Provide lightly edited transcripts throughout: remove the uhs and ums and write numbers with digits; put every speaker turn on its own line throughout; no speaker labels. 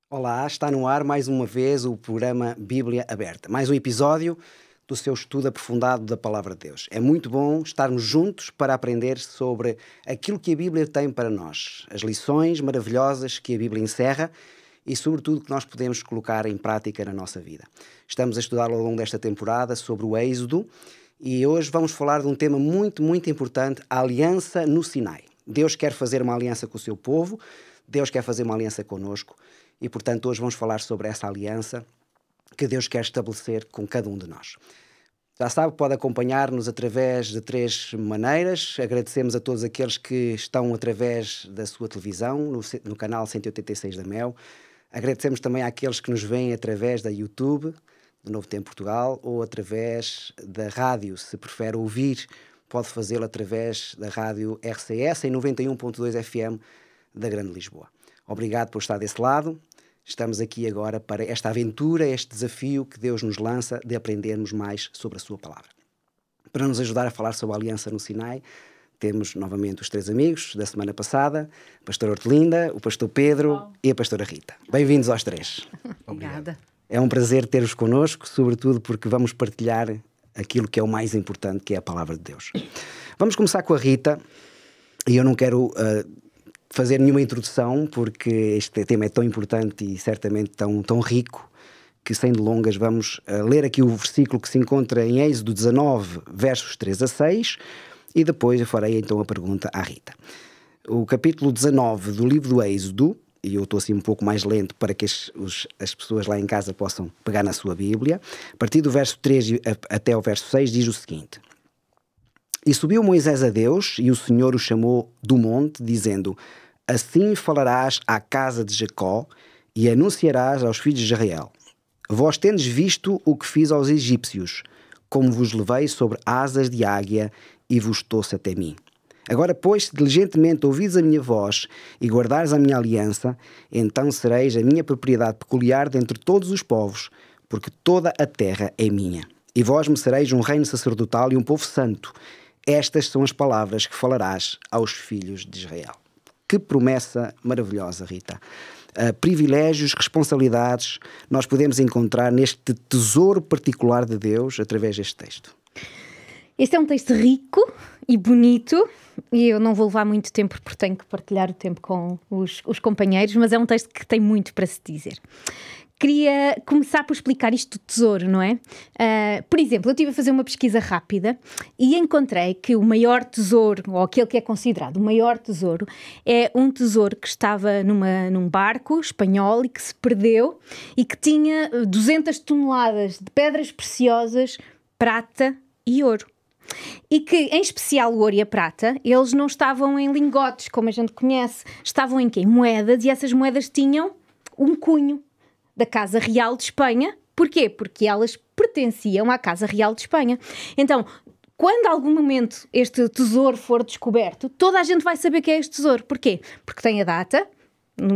Olá, está no ar mais uma vez o programa Bíblia Aberta. Mais um episódio do seu estudo aprofundado da Palavra de Deus. É muito bom estarmos juntos para aprender sobre aquilo que a Bíblia tem para nós, as lições maravilhosas que a Bíblia encerra e, sobretudo, que nós podemos colocar em prática na nossa vida. Estamos a estudar ao longo desta temporada sobre o Êxodo e hoje vamos falar de um tema muito, muito importante, a aliança no Sinai. Deus quer fazer uma aliança com o seu povo, Deus quer fazer uma aliança connosco e, portanto, hoje vamos falar sobre essa aliança que Deus quer estabelecer com cada um de nós. Já sabe, pode acompanhar-nos através de 3 maneiras. Agradecemos a todos aqueles que estão através da sua televisão, no canal 186 da Mel. Agradecemos também àqueles que nos veem através da YouTube, do Novo Tempo Portugal, ou através da rádio. Se prefere ouvir, pode fazê-lo através da rádio RCS, em 91.2 FM da Grande Lisboa. Obrigado por estar desse lado. Estamos aqui agora para esta aventura, este desafio que Deus nos lança de aprendermos mais sobre a sua palavra. Para nos ajudar a falar sobre a aliança no Sinai, temos novamente os 3 amigos da semana passada, a pastora Hortelinda, o pastor Pedro e a pastora Rita. Bem-vindos aos 3.
Obrigada.
É um prazer ter-vos connosco, sobretudo porque vamos partilhar aquilo que é o mais importante, que é a palavra de Deus. Vamos começar com a Rita, e eu não quero fazer nenhuma introdução, porque este tema é tão importante e certamente tão rico, que sem delongas vamos ler aqui o versículo que se encontra em Êxodo 19, versos 3 a 6, e depois eu farei então a pergunta à Rita. O capítulo 19 do livro do Êxodo, e eu estou assim um pouco mais lento para que as pessoas lá em casa possam pegar na sua Bíblia, a partir do verso 3 até o verso 6 diz o seguinte: E subiu Moisés a Deus, e o Senhor o chamou do monte, dizendo: Assim falarás à casa de Jacó e anunciarás aos filhos de Israel: Vós tendes visto o que fiz aos egípcios, como vos levei sobre asas de águia e vos trouxe até mim. Agora, pois, se diligentemente ouvides a minha voz e guardares a minha aliança, então sereis a minha propriedade peculiar dentre todos os povos, porque toda a terra é minha. E vós me sereis um reino sacerdotal e um povo santo. Estas são as palavras que falarás aos filhos de Israel. Que promessa maravilhosa, Rita. Privilégios, responsabilidades, nós podemos encontrar neste tesouro particular de Deus através deste texto.
Este é um texto rico e bonito, e eu não vou levar muito tempo porque tenho que partilhar o tempo com os companheiros, mas é um texto que tem muito para se dizer. Queria começar por explicar isto do tesouro, não é? Por exemplo, eu estive a fazer uma pesquisa rápida e encontrei que o maior tesouro, ou aquele que é considerado o maior tesouro, é um tesouro que estava num barco espanhol e que se perdeu e que tinha 200 toneladas de pedras preciosas, prata e ouro. E que, em especial o ouro e a prata, eles não estavam em lingotes, como a gente conhece, estavam em quê? Em moedas, e essas moedas tinham um cunho da Casa Real de Espanha. Porquê? Porque elas pertenciam à Casa Real de Espanha. Então, quando a algum momento este tesouro for descoberto, toda a gente vai saber que é este tesouro. Porquê? Porque tem a data,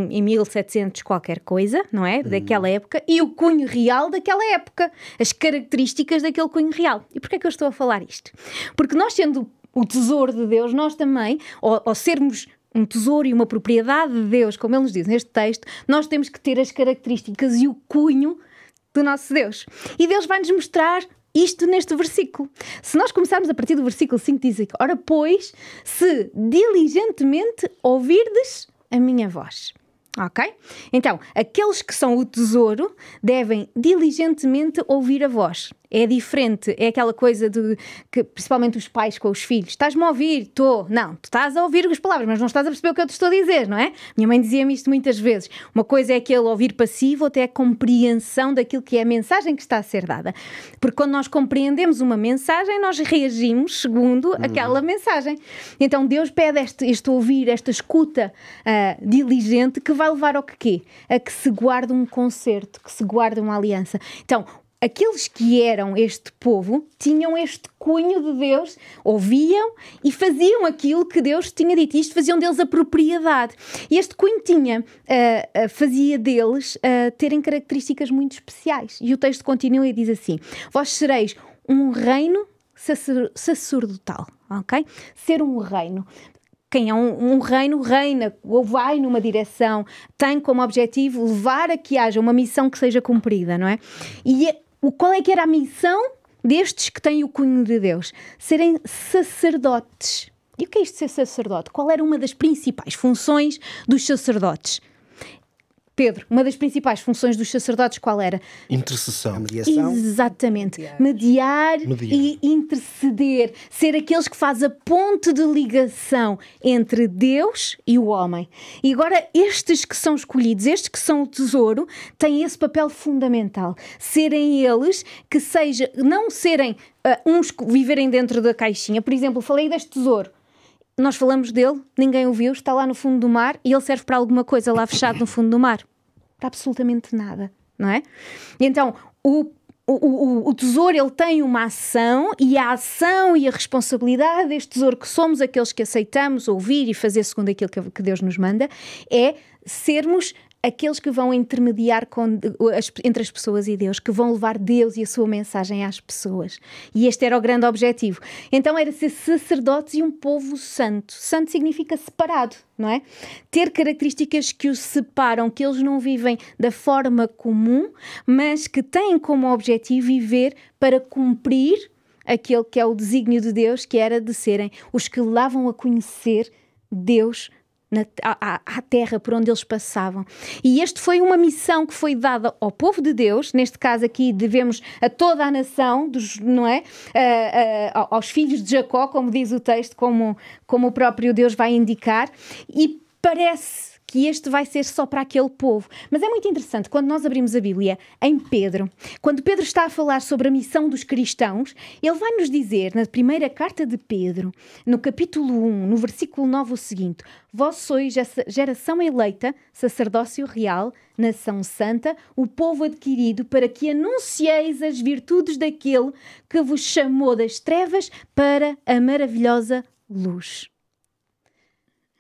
em 1700 qualquer coisa, não é? Daquela época, e o cunho real daquela época, as características daquele cunho real. E porquê é que eu estou a falar isto? Porque nós, sendo o tesouro de Deus, nós também, ao sermos um tesouro e uma propriedade de Deus, como ele nos diz neste texto, nós temos que ter as características e o cunho do nosso Deus. E Deus vai-nos mostrar isto neste versículo. Se nós começarmos a partir do versículo 5, diz aqui: Ora, pois, se diligentemente ouvirdes a minha voz. Ok? Então, aqueles que são o tesouro devem diligentemente ouvir a voz. É diferente, é aquela coisa de que, principalmente os pais com os filhos: estás-me a ouvir? Estou. Não, tu estás a ouvir as palavras, mas não estás a perceber o que eu te estou a dizer, não é? Minha mãe dizia-me isto muitas vezes. Uma coisa é aquele ouvir passivo, outra é a compreensão daquilo que é a mensagem que está a ser dada. Porque quando nós compreendemos uma mensagem, nós reagimos segundo aquela mensagem. Então Deus pede este ouvir, esta escuta diligente, que vai levar ao quê? A que se guarde um concerto, que se guarde uma aliança. Então, aqueles que eram este povo tinham este cunho de Deus, ouviam e faziam aquilo que Deus tinha dito. Isto faziam deles a propriedade. E este cunho fazia deles terem características muito especiais. E o texto continua e diz assim: vós sereis um reino sacerdotal, ok? Ser um reino. Quem é um reino, reina ou vai numa direção, tem como objetivo levar a que haja uma missão que seja cumprida, não é? E qual é que era a missão destes que têm o cunho de Deus? Serem sacerdotes. E o que é isto de ser sacerdote? Qual era uma das principais funções dos sacerdotes? Pedro, uma das principais funções dos sacerdotes qual era?
Intercessão.
A mediação.
Exatamente. Mediar e interceder. Ser aqueles que fazem a ponte de ligação entre Deus e o homem. E agora estes que são escolhidos, estes que são o tesouro, têm esse papel fundamental. Serem eles que seja, não serem uns que viverem dentro da caixinha. Por exemplo, falei deste tesouro. Nós falamos dele, ninguém o viu, está lá no fundo do mar e ele serve para alguma coisa lá fechado no fundo do mar? Para absolutamente nada, não é? Então, o tesouro, ele tem uma ação e a ação e a responsabilidade deste tesouro, que somos aqueles que aceitamos ouvir e fazer segundo aquilo que Deus nos manda, é sermos aqueles que vão intermediar entre as pessoas e Deus, que vão levar Deus e a sua mensagem às pessoas. E este era o grande objetivo. Então era ser sacerdotes e um povo santo. Santo significa separado, não é? Ter características que os separam, que eles não vivem da forma comum, mas que têm como objetivo viver para cumprir aquele que é o desígnio de Deus, que era de serem os que levavam a conhecer Deus à terra por onde eles passavam. E esta foi uma missão que foi dada ao povo de Deus, neste caso aqui devemos a toda a nação, não é? Aos filhos de Jacó, como diz o texto, como o próprio Deus vai indicar, e parece que este vai ser só para aquele povo. Mas é muito interessante, quando nós abrimos a Bíblia em Pedro, quando Pedro está a falar sobre a missão dos cristãos, ele vai nos dizer, na primeira carta de Pedro, no capítulo 1, no versículo 9, o seguinte: vós sois essa geração eleita, sacerdócio real, nação santa, o povo adquirido, para que anuncieis as virtudes daquele que vos chamou das trevas para a maravilhosa luz.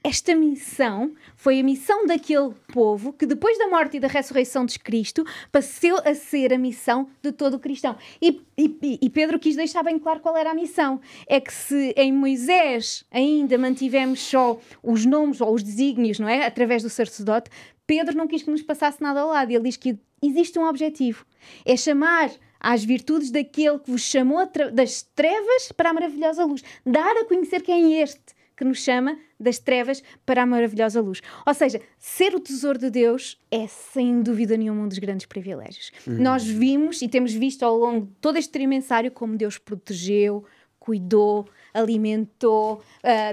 Esta missão foi a missão daquele povo que depois da morte e da ressurreição de Cristo passou a ser a missão de todo o cristão. E Pedro quis deixar bem claro qual era a missão. É que se em Moisés ainda mantivemos só os nomes ou os desígnios, não é? Através do sacerdote, Pedro não quis que nos passasse nada ao lado. Ele diz que existe um objetivo. É chamar às virtudes daquele que vos chamou das trevas para a maravilhosa luz. Dar a conhecer quem é este que nos chama das trevas para a maravilhosa luz. Ou seja, ser o tesouro de Deus é, sem dúvida nenhuma, um dos grandes privilégios. Nós vimos e temos visto ao longo de todo este trimensário como Deus protegeu, cuidou, alimentou,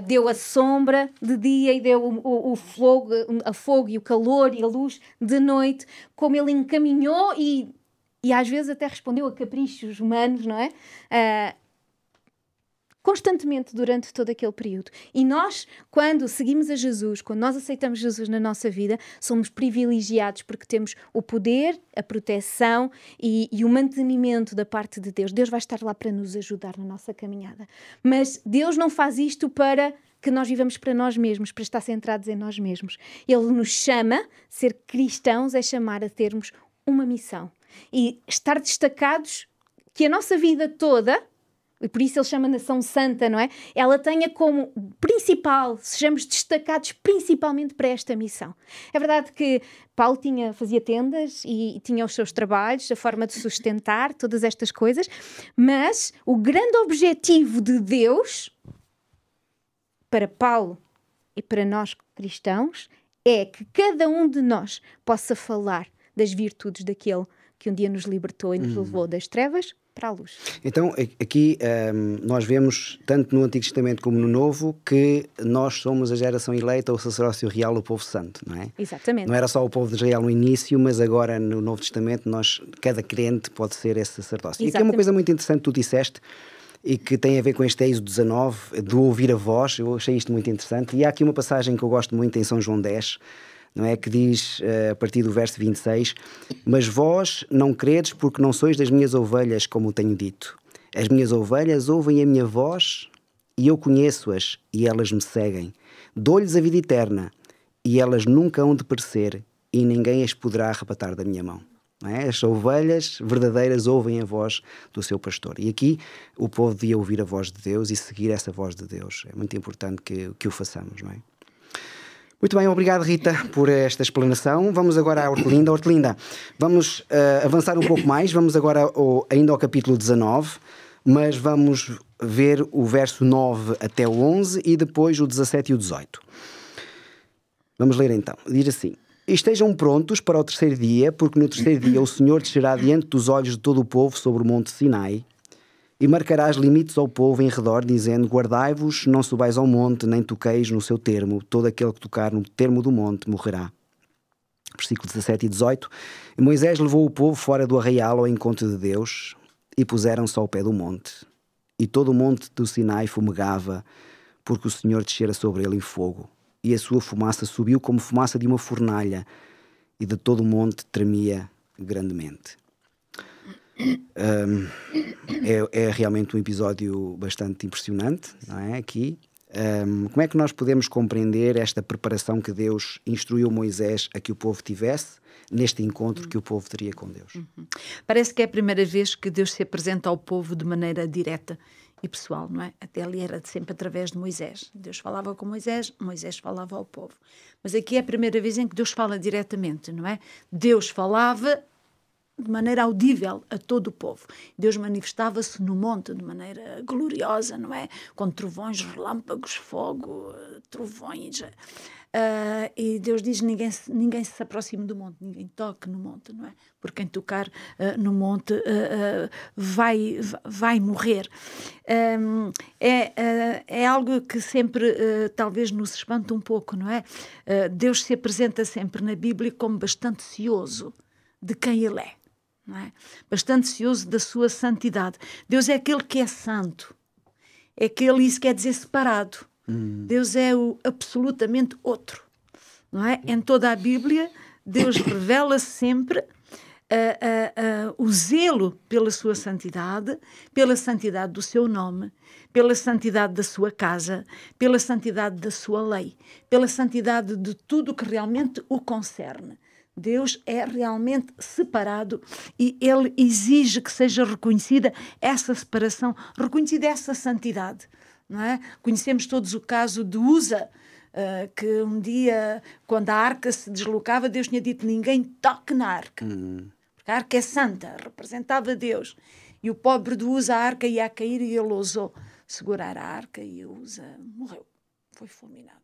deu a sombra de dia e deu o fogo e o calor e a luz de noite, como Ele encaminhou e às vezes até respondeu a caprichos humanos, não é? Constantemente durante todo aquele período. E nós, quando seguimos a Jesus, quando nós aceitamos Jesus na nossa vida, somos privilegiados porque temos o poder, a proteção e o mantenimento da parte de Deus. Deus vai estar lá para nos ajudar na nossa caminhada. Mas Deus não faz isto para que nós vivamos para nós mesmos, para estar centrados em nós mesmos. Ele nos chama, ser cristãos é chamar a termos uma missão. E estar destacados, que a nossa vida toda, e por isso ele chama Nação Santa, não é? Ela tenha como principal, sejamos destacados principalmente para esta missão. É verdade que Paulo fazia tendas e tinha os seus trabalhos, a forma de sustentar, todas estas coisas, mas o grande objetivo de Deus, para Paulo e para nós cristãos, é que cada um de nós possa falar das virtudes daquele que um dia nos libertou e nos levou das trevas para a luz.
Então, aqui nós vemos, tanto no Antigo Testamento como no Novo, que nós somos a geração eleita, o sacerdócio real, o povo santo, não é?
Exatamente.
Não era só o povo de Israel no início, mas agora no Novo Testamento, cada crente pode ser esse sacerdócio.
Exatamente.
E aqui é uma coisa muito interessante que tu disseste, e que tem a ver com este Êxodo 19, de ouvir a voz. Eu achei isto muito interessante. E há aqui uma passagem que eu gosto muito em São João 10, não é? Que diz, a partir do verso 26, mas vós não credes porque não sois das minhas ovelhas, como tenho dito. As minhas ovelhas ouvem a minha voz e eu conheço-as e elas me seguem. Dou-lhes a vida eterna e elas nunca hão de perecer e ninguém as poderá arrebatar da minha mão. não é? As ovelhas verdadeiras ouvem a voz do seu pastor. E aqui o povo devia ouvir a voz de Deus e seguir essa voz de Deus. É muito importante que o façamos, não é? Muito bem, obrigado Rita por esta explanação. Vamos agora à Hortelinda. Hortelinda, vamos avançar um pouco mais, vamos agora ainda ao capítulo 19, mas vamos ver o verso 9 até o 11 e depois o 17 e o 18. Vamos ler então. Diz assim: estejam prontos para o terceiro dia, porque no terceiro dia o Senhor descerá diante dos olhos de todo o povo sobre o monte Sinai, e marcará os limites ao povo em redor, dizendo: guardai-vos, não subais ao monte, nem toqueis no seu termo. Todo aquele que tocar no termo do monte morrerá. Versículos 17 e 18. E Moisés levou o povo fora do arraial ao encontro de Deus, e puseram-se ao pé do monte. E todo o monte do Sinai fumegava, porque o Senhor descera sobre ele em fogo. E a sua fumaça subiu como fumaça de uma fornalha, e de todo o monte tremia grandemente. É realmente um episódio bastante impressionante, não é? Aqui. Como é que nós podemos compreender esta preparação que Deus instruiu Moisés a que o povo tivesse neste encontro que o povo teria com Deus?
Parece que é a primeira vez que Deus se apresenta ao povo de maneira direta e pessoal, não é? Até ali era sempre através de Moisés. Deus falava com Moisés, Moisés falava ao povo. Mas aqui é a primeira vez em que Deus fala diretamente, não é? Deus falava de maneira audível a todo o povo. Deus manifestava-se no monte de maneira gloriosa, não é? Com trovões, relâmpagos, fogo, trovões. E Deus diz: ninguém se aproxime do monte, ninguém toque no monte, não é? Porque quem tocar no monte vai morrer. É algo que sempre talvez nos espanta um pouco, não é? Deus se apresenta sempre na Bíblia como bastante cioso de quem Ele é. Não é? Bastante cioso da sua santidade. Deus é aquele que é santo. É aquele, isso quer dizer separado. Deus é o absolutamente outro. Não é? Em toda a Bíblia, Deus revela sempre o zelo pela sua santidade do seu nome, pela santidade da sua casa, pela santidade da sua lei, pela santidade de tudo o que realmente o concerne. Deus é realmente separado e Ele exige que seja reconhecida essa separação, reconhecida essa santidade, não é? Conhecemos todos o caso de Uza, que um dia, quando a arca se deslocava, Deus tinha dito: ninguém toque na arca, porque a arca é santa, representava Deus. E o pobre de Uza, a arca ia a cair e ele ousou segurar a arca e Uza morreu, foi fulminado.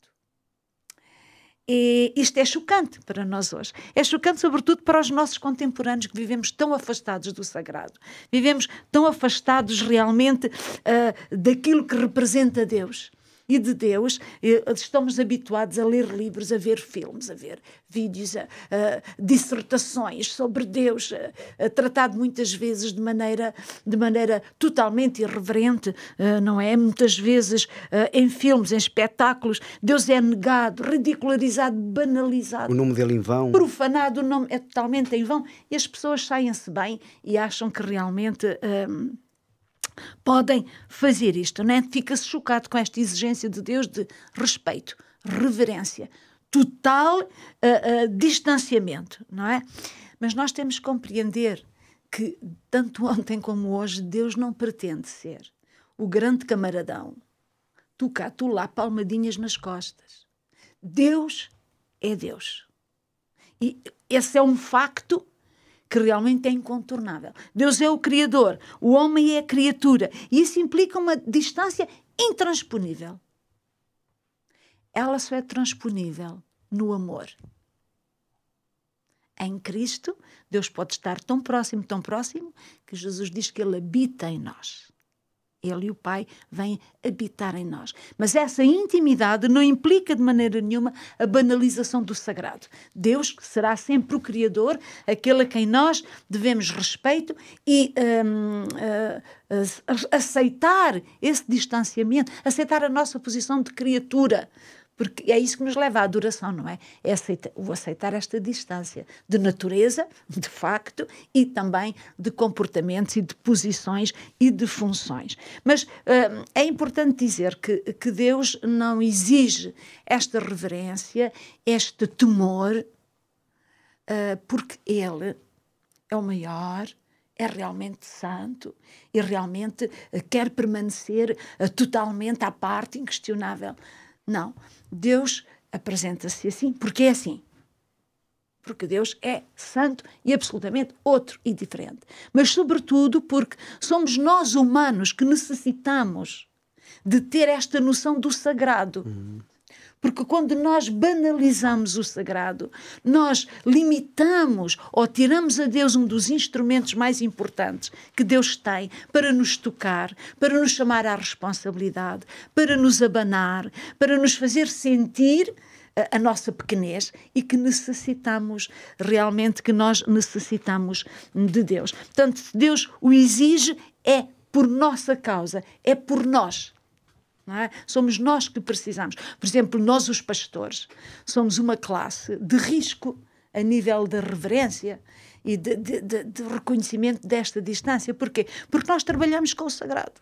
E isto é chocante para nós hoje. É chocante sobretudo para os nossos contemporâneos, que vivemos tão afastados do sagrado. Vivemos tão afastados realmente daquilo que representa Deus. E de Deus, estamos habituados a ler livros, a ver filmes, a ver vídeos, dissertações sobre Deus, tratado muitas vezes de maneira totalmente irreverente, não é? Muitas vezes em filmes, em espetáculos, Deus é negado, ridicularizado, banalizado.
O nome dele em vão.
Profanado, o nome é totalmente em vão, e as pessoas saem-se bem e acham que realmente podem fazer isto, não é? Fica-se chocado com esta exigência de Deus de respeito, reverência, total distanciamento, não é? Mas nós temos que compreender que, tanto ontem como hoje, Deus não pretende ser o grande camaradão, tu cá, tu lá, palmadinhas nas costas. Deus é Deus. E esse é um facto que realmente é incontornável. Deus é o Criador, o homem é a criatura, e isso implica uma distância intransponível. Ela só é transponível no amor. Em Cristo, Deus pode estar tão próximo, que Jesus diz que Ele habita em nós. Ele e o Pai vêm habitar em nós. Mas essa intimidade não implica de maneira nenhuma a banalização do sagrado. Deus será sempre o Criador, aquele a quem nós devemos respeito e aceitar esse distanciamento, aceitar a nossa posição de criatura. Porque é isso que nos leva à adoração, não é? É aceitar esta distância de natureza, de facto, e também de comportamentos e de posições e de funções. Mas é importante dizer que Deus não exige esta reverência, este temor, porque Ele é o maior, é realmente santo e realmente quer permanecer totalmente à parte, inquestionável. Não, Deus apresenta-se assim, porque é assim. Porque Deus é santo e absolutamente outro e diferente. Mas, sobretudo, porque somos nós humanos que necessitamos de ter esta noção do sagrado. Porque quando nós banalizamos o sagrado, nós limitamos ou tiramos a Deus um dos instrumentos mais importantes que Deus tem para nos tocar, para nos chamar à responsabilidade, para nos abanar, para nos fazer sentir a nossa pequenez e que necessitamos realmente, que nós necessitamos de Deus. Portanto, se Deus o exige, é por nossa causa, é por nós. Não é? Somos nós que precisamos. Por exemplo, nós os pastores somos uma classe de risco a nível da reverência e de reconhecimento desta distância. Porquê? Porque nós trabalhamos com o sagrado.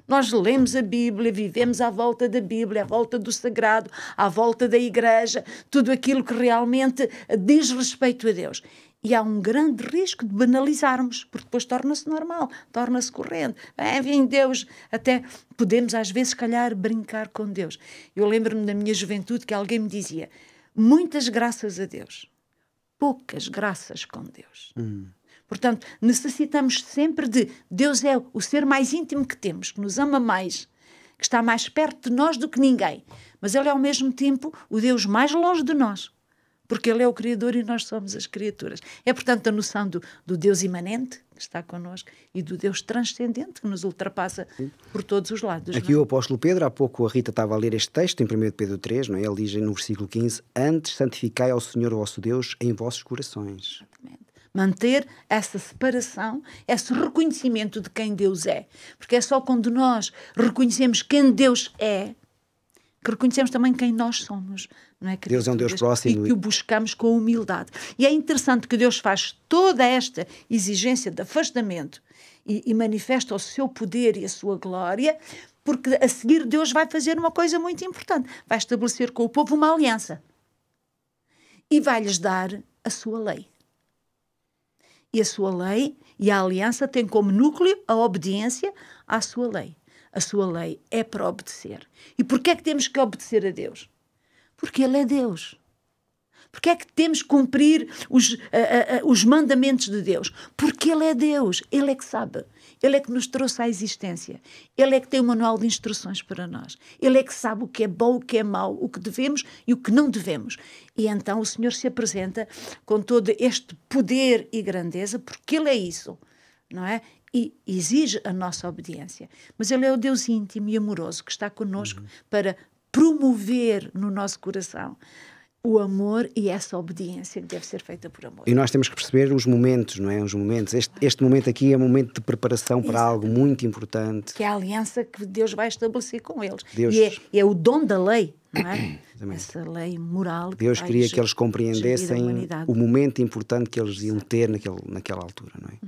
Nós lemos a Bíblia, vivemos à volta da Bíblia, à volta do sagrado, à volta da igreja, tudo aquilo que realmente diz respeito a Deus. E há um grande risco de banalizarmos, porque depois torna-se normal, torna-se corrente. Vem Deus, até podemos às vezes, se calhar, brincar com Deus. Eu lembro-me da minha juventude que alguém me dizia, muitas graças a Deus, poucas graças com Deus. Portanto, necessitamos sempre de... Deus é o ser mais íntimo que temos, que nos ama mais, que está mais perto de nós do que ninguém. Mas Ele é, ao mesmo tempo, o Deus mais longe de nós. Porque Ele é o Criador e nós somos as criaturas. É, portanto, a noção do Deus imanente, que está connosco, e do Deus transcendente, que nos ultrapassa por todos os lados.
Aqui o apóstolo Pedro, há pouco a Rita estava a ler este texto, em 1 Pedro 3, não é? Ele diz no versículo 15, antes santificai ao Senhor vosso Deus em vossos corações.
Exatamente. Manter essa separação, esse reconhecimento de quem Deus é. Porque é só quando nós reconhecemos quem Deus é, que reconhecemos também quem nós somos. Não é?
Deus é um Deus próximo.
E que o buscamos com humildade. E é interessante que Deus faz toda esta exigência de afastamento e manifesta o seu poder e a sua glória, porque a seguir Deus vai fazer uma coisa muito importante. Vai estabelecer com o povo uma aliança. E vai-lhes dar a sua lei. E a sua lei e a aliança têm como núcleo a obediência à sua lei. A sua lei é para obedecer. E porquê é que temos que obedecer a Deus? Porque Ele é Deus. Porquê é que temos que cumprir os mandamentos de Deus? Porque Ele é Deus. Ele é que sabe. Ele é que nos trouxe à existência. Ele é que tem um manual de instruções para nós. Ele é que sabe o que é bom, o que é mau, o que devemos e o que não devemos. E então o Senhor se apresenta com todo este poder e grandeza, porque Ele é isso, não é? E exige a nossa obediência. Mas Ele é o Deus íntimo e amoroso que está connosco para promover no nosso coração o amor e essa obediência que deve ser feita por amor.
E nós temos que perceber os momentos, não é? Os momentos. Este momento aqui é um momento de preparação para algo muito importante.
Que é a aliança que Deus vai estabelecer com eles.
Deus...
E é o dom da lei, não é? Essa lei moral.
Deus queria que eles compreendessem o momento importante que eles iam ter naquela altura, não é?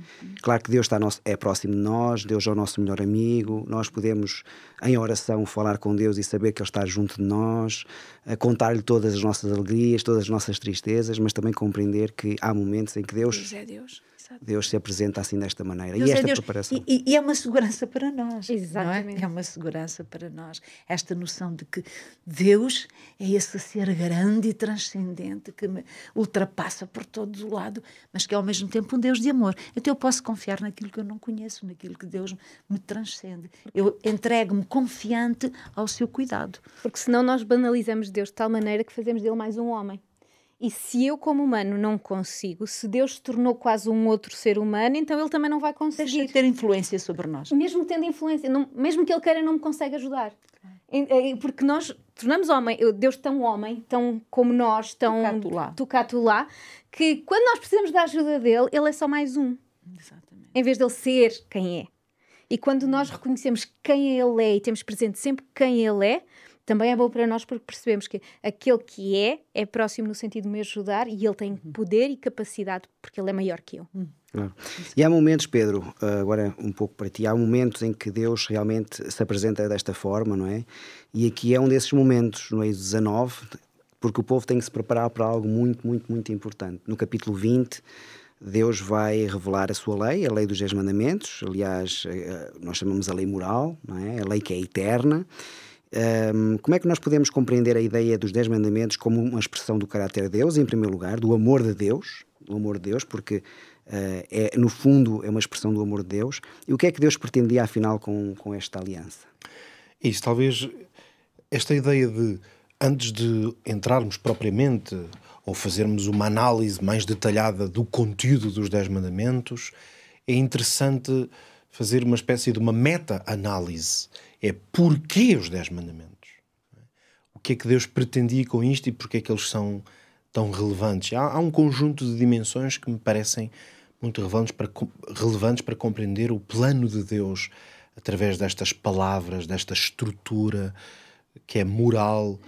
Claro que Deus é próximo de nós, Deus é o nosso melhor amigo, nós podemos, em oração, falar com Deus e saber que Ele está junto de nós, a contar-lhe todas as nossas alegrias, todas as nossas tristezas, mas também compreender que há momentos em que Deus
é Deus.
Deus se apresenta assim desta maneira.
Deus
e esta
é Deus.
preparação.
E é uma segurança para nós.
Exatamente.
Não é? É uma segurança para nós. Esta noção de que Deus é esse ser grande e transcendente que me ultrapassa por todo o lado, mas que é ao mesmo tempo um Deus de amor. Então eu posso confiar naquilo que eu não conheço, naquilo que Deus me transcende. Eu entrego-me confiante ao seu cuidado.
Porque senão nós banalizamos Deus de tal maneira que fazemos dele mais um homem. E se eu, como humano, não consigo, se Deus se tornou quase um outro ser humano, então Ele também não vai conseguir.
Deixa de ter influência sobre nós.
Mesmo tendo influência, mesmo que Ele queira, não me consegue ajudar. Porque nós tornamos homem, Deus tão homem, tão como nós, tão tucatulá, que quando nós precisamos da ajuda dEle, Ele é só mais um.
Exatamente.
Em vez de Ele ser quem é. E quando nós reconhecemos quem Ele é e temos presente sempre quem Ele é, também é bom para nós porque percebemos que aquele que é próximo no sentido de me ajudar e ele tem poder e capacidade porque ele é maior que eu.
Claro. E há momentos, Pedro, agora um pouco para ti, há momentos em que Deus realmente se apresenta desta forma, não é? E aqui é um desses momentos, no Êxodo 19, porque o povo tem que se preparar para algo muito, muito, muito importante. No capítulo 20, Deus vai revelar a sua lei, a lei dos 10 mandamentos. Aliás, nós chamamos a lei moral, não é? A lei que é eterna. Como é que nós podemos compreender a ideia dos 10 mandamentos como uma expressão do caráter de Deus, em primeiro lugar, do amor de Deus, porque no fundo é uma expressão do amor de Deus. E o que é que Deus pretendia afinal com esta aliança?
Isso, talvez esta ideia de, antes de entrarmos propriamente ou fazermos uma análise mais detalhada do conteúdo dos 10 mandamentos, é interessante fazer uma espécie de uma meta-análise. É porquê os 10 mandamentos? O que é que Deus pretendia com isto e porquê é que eles são tão relevantes? Há um conjunto de dimensões que me parecem muito relevantes para compreender o plano de Deus através destas palavras, desta estrutura que é moral,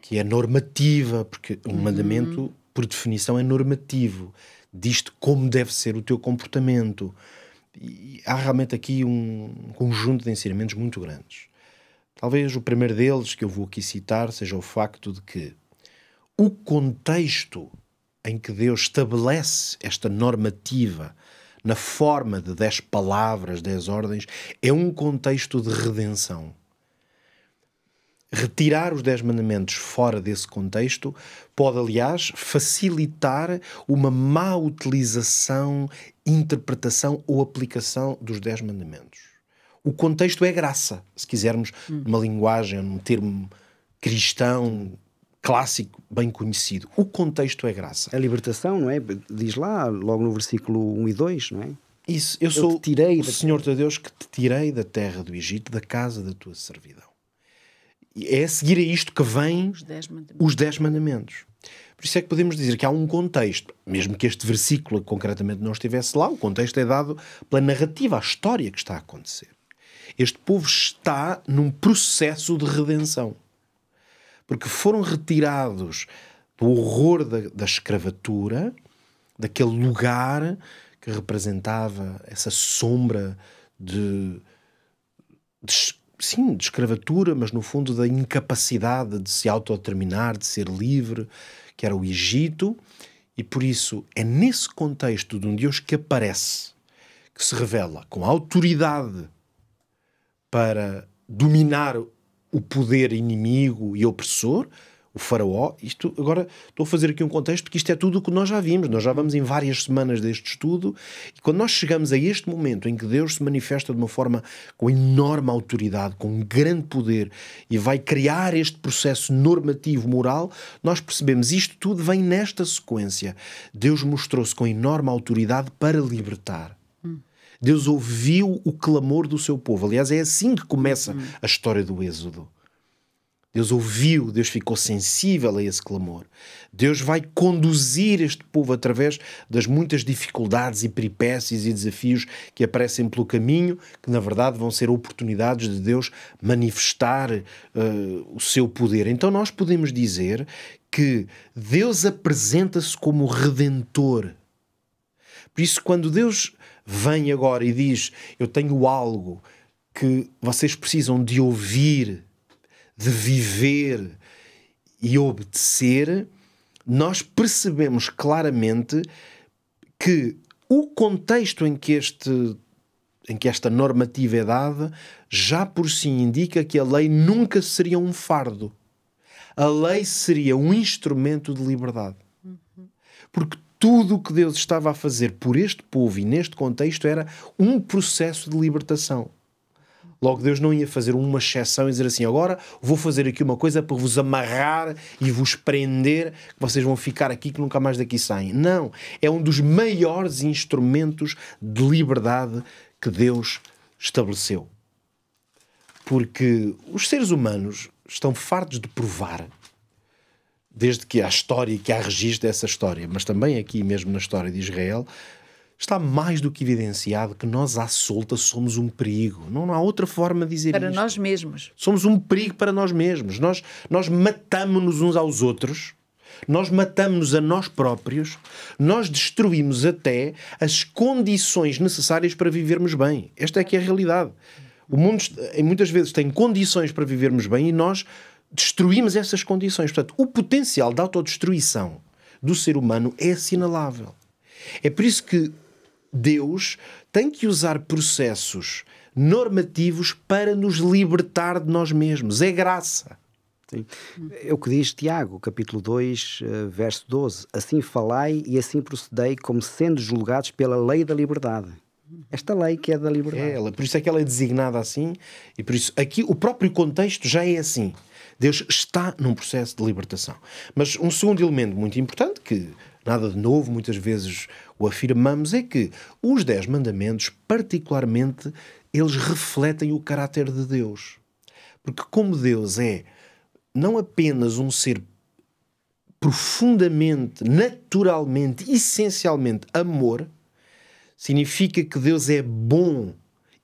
que é normativa, porque um mandamento, por definição, é normativo. Diz-te como deve ser o teu comportamento. E há realmente aqui um conjunto de ensinamentos muito grandes. Talvez o primeiro deles, que eu vou aqui citar, seja o facto de que o contexto em que Deus estabelece esta normativa na forma de 10 palavras, 10 ordens, é um contexto de redenção. Retirar os 10 mandamentos fora desse contexto pode, aliás, facilitar uma má utilização, interpretação ou aplicação dos 10 mandamentos. O contexto é graça, se quisermos uma linguagem, um termo cristão clássico, bem conhecido. O contexto é graça.
A libertação, não é? Diz lá, logo no versículo 1 e 2, não é?
Isso, eu sou o Senhor teu Deus que te tirei da terra do Egito, da casa da tua servidão. É a seguir a isto que vêm os 10 mandamentos. Por isso é que podemos dizer que há um contexto, mesmo que este versículo concretamente não estivesse lá, o contexto é dado pela narrativa, a história que está a acontecer. Este povo está num processo de redenção. Porque foram retirados do horror da escravatura, daquele lugar que representava essa sombra de escravatura, mas no fundo da incapacidade de se autodeterminar, de ser livre, que era o Egito, e por isso é nesse contexto de um Deus que aparece, que se revela com autoridade para dominar o poder inimigo e opressor, o faraó. Isto, agora estou a fazer aqui um contexto porque isto é tudo o que nós já vimos, nós já vamos em várias semanas deste estudo, e quando nós chegamos a este momento em que Deus se manifesta de uma forma com enorme autoridade, com um grande poder, e vai criar este processo normativo moral, nós percebemos isto tudo vem nesta sequência. Deus mostrou-se com enorme autoridade para libertar. Deus ouviu o clamor do seu povo. Aliás, é assim que começa a história do Êxodo. Deus ouviu, Deus ficou sensível a esse clamor. Deus vai conduzir este povo através das muitas dificuldades e peripécias e desafios que aparecem pelo caminho, que na verdade vão ser oportunidades de Deus manifestar o seu poder. Então nós podemos dizer que Deus apresenta-se como Redentor. Por isso, quando Deus vem agora e diz: eu tenho algo que vocês precisam de ouvir, de viver e obedecer, nós percebemos claramente que o contexto em que esta normativa é dada já por si indica que a lei nunca seria um fardo. A lei seria um instrumento de liberdade. Porque tudo o que Deus estava a fazer por este povo e neste contexto era um processo de libertação. Logo, Deus não ia fazer uma exceção e dizer assim: agora vou fazer aqui uma coisa para vos amarrar e vos prender, que vocês vão ficar aqui que nunca mais daqui saem. Não. É um dos maiores instrumentos de liberdade que Deus estabeleceu. Porque os seres humanos estão fartos de provar, desde que há história, que há registro dessa história, mas também aqui mesmo na história de Israel, está mais do que evidenciado que nós à solta somos um perigo. Não há outra forma de dizer
para
isto.
Para nós mesmos.
Somos um perigo para nós mesmos. Nós matamos-nos uns aos outros, nós matamos-nos a nós próprios, nós destruímos até as condições necessárias para vivermos bem. Esta é que é a realidade. O mundo muitas vezes tem condições para vivermos bem e nós destruímos essas condições. Portanto, o potencial de autodestruição do ser humano é assinalável. É por isso que Deus tem que usar processos normativos para nos libertar de nós mesmos. É graça.
Sim. É o que diz Tiago, capítulo 2, verso 12. Assim falai e assim procedei, como sendo julgados pela lei da liberdade. Esta lei que é da liberdade.
Por isso é que ela é designada assim, e por isso aqui o próprio contexto já é assim. Deus está num processo de libertação. Mas um segundo elemento muito importante, que nada de novo, muitas vezes o afirmamos, é que os 10 mandamentos, particularmente, eles refletem o caráter de Deus. Porque como Deus é não apenas um ser profundamente, naturalmente, essencialmente amor, significa que Deus é bom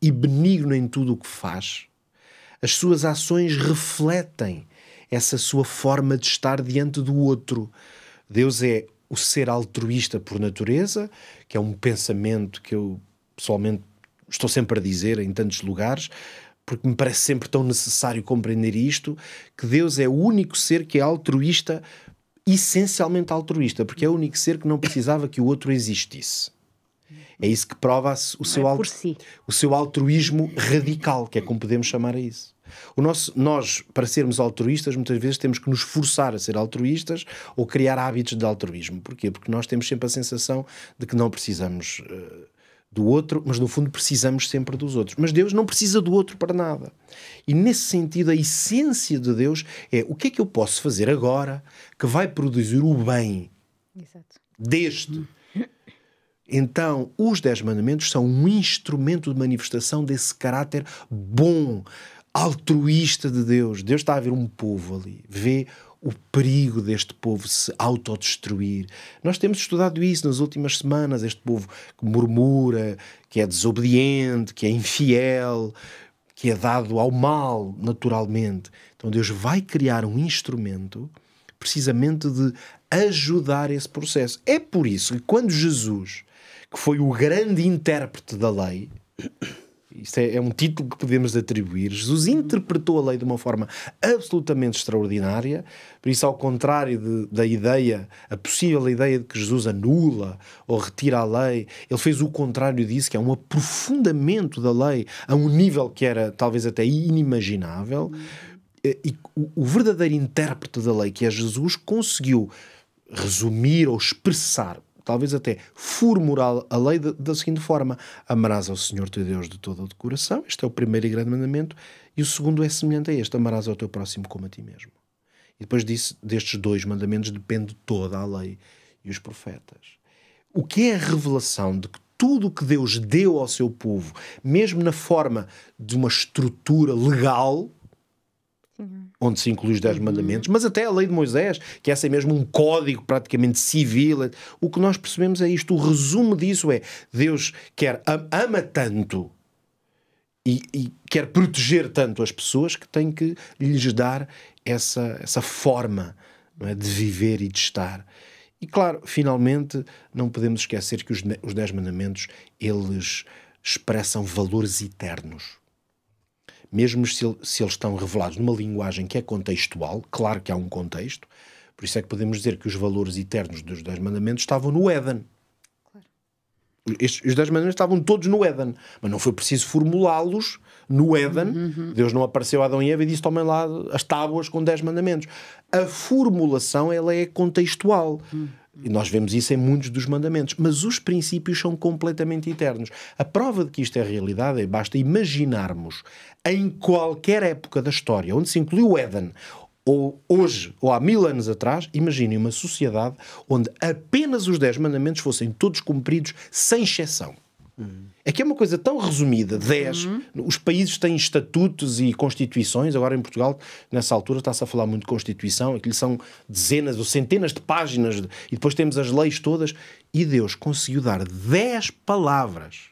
e benigno em tudo o que faz. As suas ações refletem essa sua forma de estar diante do outro. Deus é o ser altruísta por natureza, que é um pensamento que eu pessoalmente estou sempre a dizer em tantos lugares, porque me parece sempre tão necessário compreender isto, que Deus é o único ser que é altruísta, essencialmente altruísta, porque é o único ser que não precisava que o outro existisse. É isso que prova o seu altruísmo radical, que é como podemos chamar a isso. Nós, para sermos altruístas, muitas vezes temos que nos forçar a ser altruístas ou criar hábitos de altruísmo. Porquê? Porque nós temos sempre a sensação de que não precisamos do outro, mas no fundo precisamos sempre dos outros. Mas Deus não precisa do outro para nada. E nesse sentido, a essência de Deus é o que é que eu posso fazer agora que vai produzir o bem deste. Então, os 10 mandamentos são um instrumento de manifestação desse caráter bom, altruísta de Deus. Deus está a ver um povo ali, vê o perigo deste povo se autodestruir. Nós temos estudado isso nas últimas semanas, este povo que murmura, que é desobediente, que é infiel, que é dado ao mal naturalmente. Então Deus vai criar um instrumento precisamente de ajudar esse processo. É por isso que quando Jesus, que foi o grande intérprete da lei, isto é um título que podemos atribuir, Jesus interpretou a lei de uma forma absolutamente extraordinária. Por isso, ao contrário da ideia, a possível ideia de que Jesus anula ou retira a lei, ele fez o contrário disso, que é um aprofundamento da lei a um nível que era talvez até inimaginável. E o verdadeiro intérprete da lei, que é Jesus, conseguiu resumir ou expressar, talvez até formular a lei da seguinte forma: amarás ao Senhor teu Deus de todo o coração. Este é o primeiro e grande mandamento. E o segundo é semelhante a este: amarás ao teu próximo como a ti mesmo. E depois destes 2 mandamentos depende toda a lei e os profetas. O que é a revelação de que tudo o que Deus deu ao seu povo, mesmo na forma de uma estrutura legal, onde se inclui os 10 mandamentos, mas até a lei de Moisés, que essa é mesmo um código praticamente civil. O que nós percebemos é isto. O resumo disso é: Deus ama tanto e quer proteger tanto as pessoas que tem que lhes dar essa forma, não é, de viver e de estar. E claro, finalmente, não podemos esquecer que os 10 mandamentos, eles expressam valores eternos. Mesmo se eles estão revelados numa linguagem que é contextual, claro que há um contexto, por isso é que podemos dizer que os valores eternos dos 10 mandamentos estavam no Éden. Claro. Os 10 mandamentos estavam todos no Éden, mas não foi preciso formulá-los no Éden. Deus não apareceu a Adão e Eva e disse: tomem lá as tábuas com 10 mandamentos. A formulação, ela é contextual. E nós vemos isso em muitos dos mandamentos. Mas os princípios são completamente eternos. A prova de que isto é realidade é: basta imaginarmos em qualquer época da história onde se incluiu o Éden, ou hoje, ou há 1000 anos atrás, imaginem uma sociedade onde apenas os 10 mandamentos fossem todos cumpridos sem exceção. É que é uma coisa tão resumida, 10. Os países têm estatutos e constituições. Agora em Portugal, nessa altura, está-se a falar muito de Constituição. Aquilo são dezenas ou centenas de páginas. E depois temos as leis todas. E Deus conseguiu dar 10 palavras.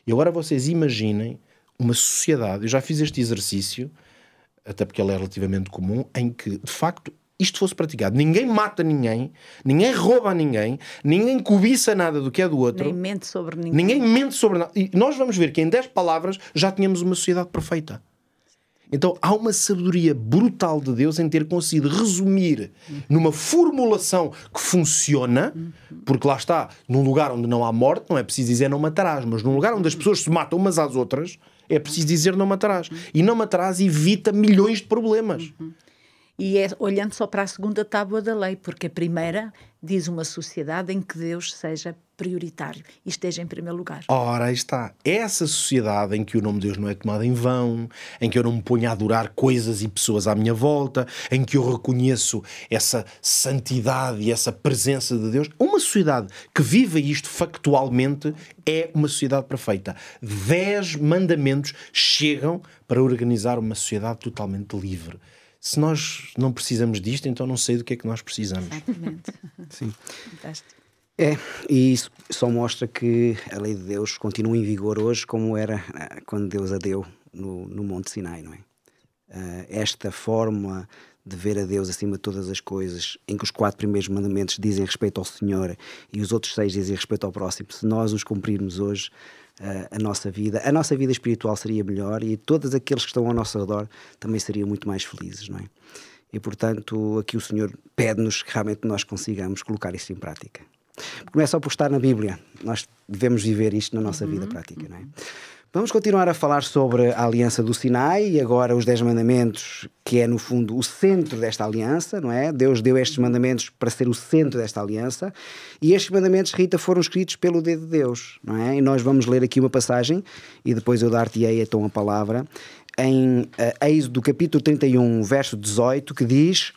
E agora vocês imaginem uma sociedade, eu já fiz este exercício, até porque ele é relativamente comum, em que, de facto, isto fosse praticado. Ninguém mata ninguém, ninguém rouba a ninguém, ninguém cobiça nada do que é do outro.
Nem mente sobre ninguém.
Ninguém mente sobre nada. E nós vamos ver que em 10 palavras já tínhamos uma sociedade perfeita. Então há uma sabedoria brutal de Deus em ter conseguido resumir numa formulação que funciona, porque lá está, num lugar onde não há morte, não é preciso dizer não matarás, mas num lugar onde as pessoas se matam umas às outras, é preciso dizer não matarás. E não matarás evita milhões de problemas.
E é olhando só para a segunda tábua da lei, porque a primeira diz uma sociedade em que Deus seja prioritário e esteja em primeiro lugar.
Ora, aí está. Essa sociedade em que o nome de Deus não é tomado em vão, em que eu não me ponho a adorar coisas e pessoas à minha volta, em que eu reconheço essa santidade e essa presença de Deus. Uma sociedade que viva isto factualmente é uma sociedade perfeita. 10 mandamentos chegam para organizar uma sociedade totalmente livre. Se nós não precisamos disto, então não sei do que é que nós precisamos.
Exatamente.
Sim.
Fantástico.
E isso só mostra que a lei de Deus continua em vigor hoje como era quando Deus a deu no Monte Sinai, não é? Esta forma de ver a Deus acima de todas as coisas, em que os 4 primeiros mandamentos dizem respeito ao Senhor e os outros 6 dizem respeito ao próximo, se nós os cumprirmos hoje, a nossa vida espiritual seria melhor e todos aqueles que estão ao nosso redor também seriam muito mais felizes, não é? E portanto aqui o Senhor pede-nos que realmente nós consigamos colocar isto em prática, porque não é só por estar na Bíblia, nós devemos viver isto na nossa vida prática, não é? Vamos continuar a falar sobre a aliança do Sinai e agora os 10 mandamentos, que é no fundo o centro desta aliança, não é? Deus deu estes mandamentos para ser o centro desta aliança e estes mandamentos, Rita, foram escritos pelo dedo de Deus, não é? E nós vamos ler aqui uma passagem e depois eu dar-te-ei então a palavra em Êxodo capítulo 31, verso 18, que diz: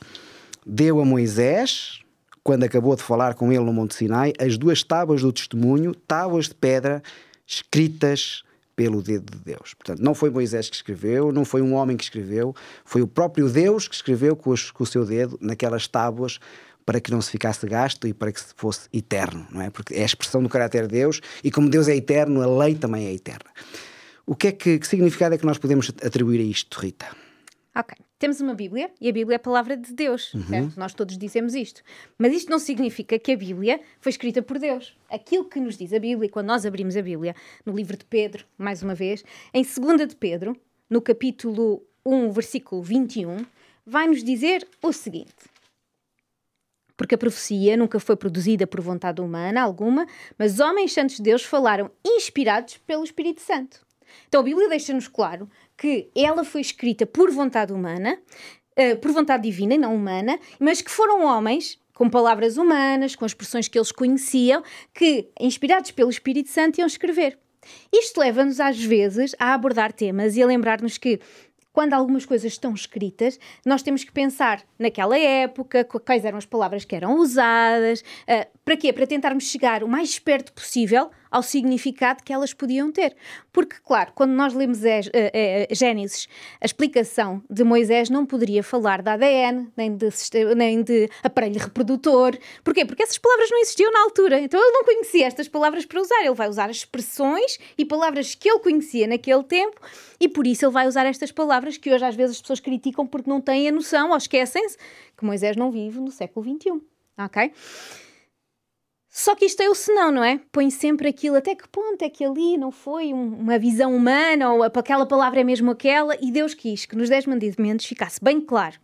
deu a Moisés, quando acabou de falar com ele no Monte Sinai, as 2 tábuas do testemunho, tábuas de pedra escritas pelo dedo de Deus. Portanto, não foi Moisés que escreveu, não foi um homem que escreveu, foi o próprio Deus que escreveu com o seu dedo naquelas tábuas para que não se ficasse gasto e para que fosse eterno, não é? Porque é a expressão do caráter de Deus e como Deus é eterno, a lei também é eterna. O que significado é que nós podemos atribuir a isto, Rita?
Ok, temos uma Bíblia e a Bíblia é a palavra de Deus, certo? Nós todos dizemos isto. Mas isto não significa que a Bíblia foi escrita por Deus. Aquilo que nos diz a Bíblia, quando nós abrimos a Bíblia, no livro de Pedro, mais uma vez, em 2 de Pedro, no capítulo 1, versículo 21, vai-nos dizer o seguinte: porque a profecia nunca foi produzida por vontade humana alguma, mas homens santos de Deus falaram inspirados pelo Espírito Santo. Então a Bíblia deixa-nos claro que ela foi escrita por vontade humana, por vontade divina e não humana, mas que foram homens com palavras humanas, com expressões que eles conheciam, que, inspirados pelo Espírito Santo, iam escrever. Isto leva-nos às vezes a abordar temas e a lembrar-nos que quando algumas coisas estão escritas, nós temos que pensar naquela época, quais eram as palavras que eram usadas, para quê? Para tentarmos chegar o mais perto possível ao significado que elas podiam ter. Porque, claro, quando nós lemos Gênesis, a explicação de Moisés não poderia falar de ADN, nem de aparelho reprodutor. Porquê? Porque essas palavras não existiam na altura. Então ele não conhecia estas palavras para usar. Ele vai usar as expressões e palavras que ele conhecia naquele tempo e por isso ele vai usar estas palavras que hoje às vezes as pessoas criticam porque não têm a noção ou esquecem-se que Moisés não vive no século XXI. Ok? Só que isto é o senão, não é? Põe sempre aquilo, até que ponto é que ali não foi uma visão humana ou aquela palavra é mesmo aquela, e Deus quis que nos 10 mandamentos ficasse bem claro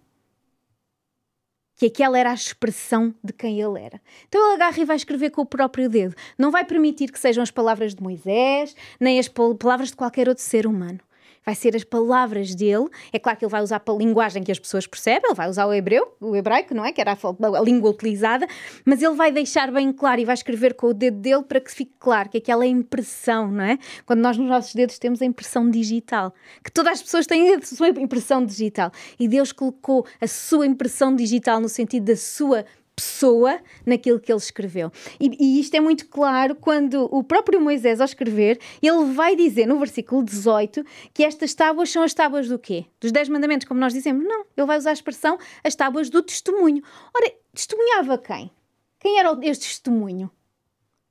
que aquela era a expressão de quem ele era. Então ele agarra e vai escrever com o próprio dedo. Não vai permitir que sejam as palavras de Moisés, nem as palavras de qualquer outro ser humano. Vai ser as palavras dele. É claro que ele vai usar para a linguagem que as pessoas percebem, ele vai usar o hebraico, não é? Que era a língua utilizada, mas ele vai deixar bem claro e vai escrever com o dedo dele para que fique claro que aquela é a impressão, não é? Quando nós nos nossos dedos temos a impressão digital, que todas as pessoas têm a sua impressão digital, e Deus colocou a sua impressão digital no sentido da sua pessoa naquilo que ele escreveu. E isto é muito claro quando o próprio Moisés, ao escrever, ele vai dizer no versículo 18 que estas tábuas são as tábuas do quê? Dos 10 mandamentos, como nós dizemos? Não, ele vai usar a expressão as tábuas do testemunho. Ora, testemunhava quem? Quem era este testemunho?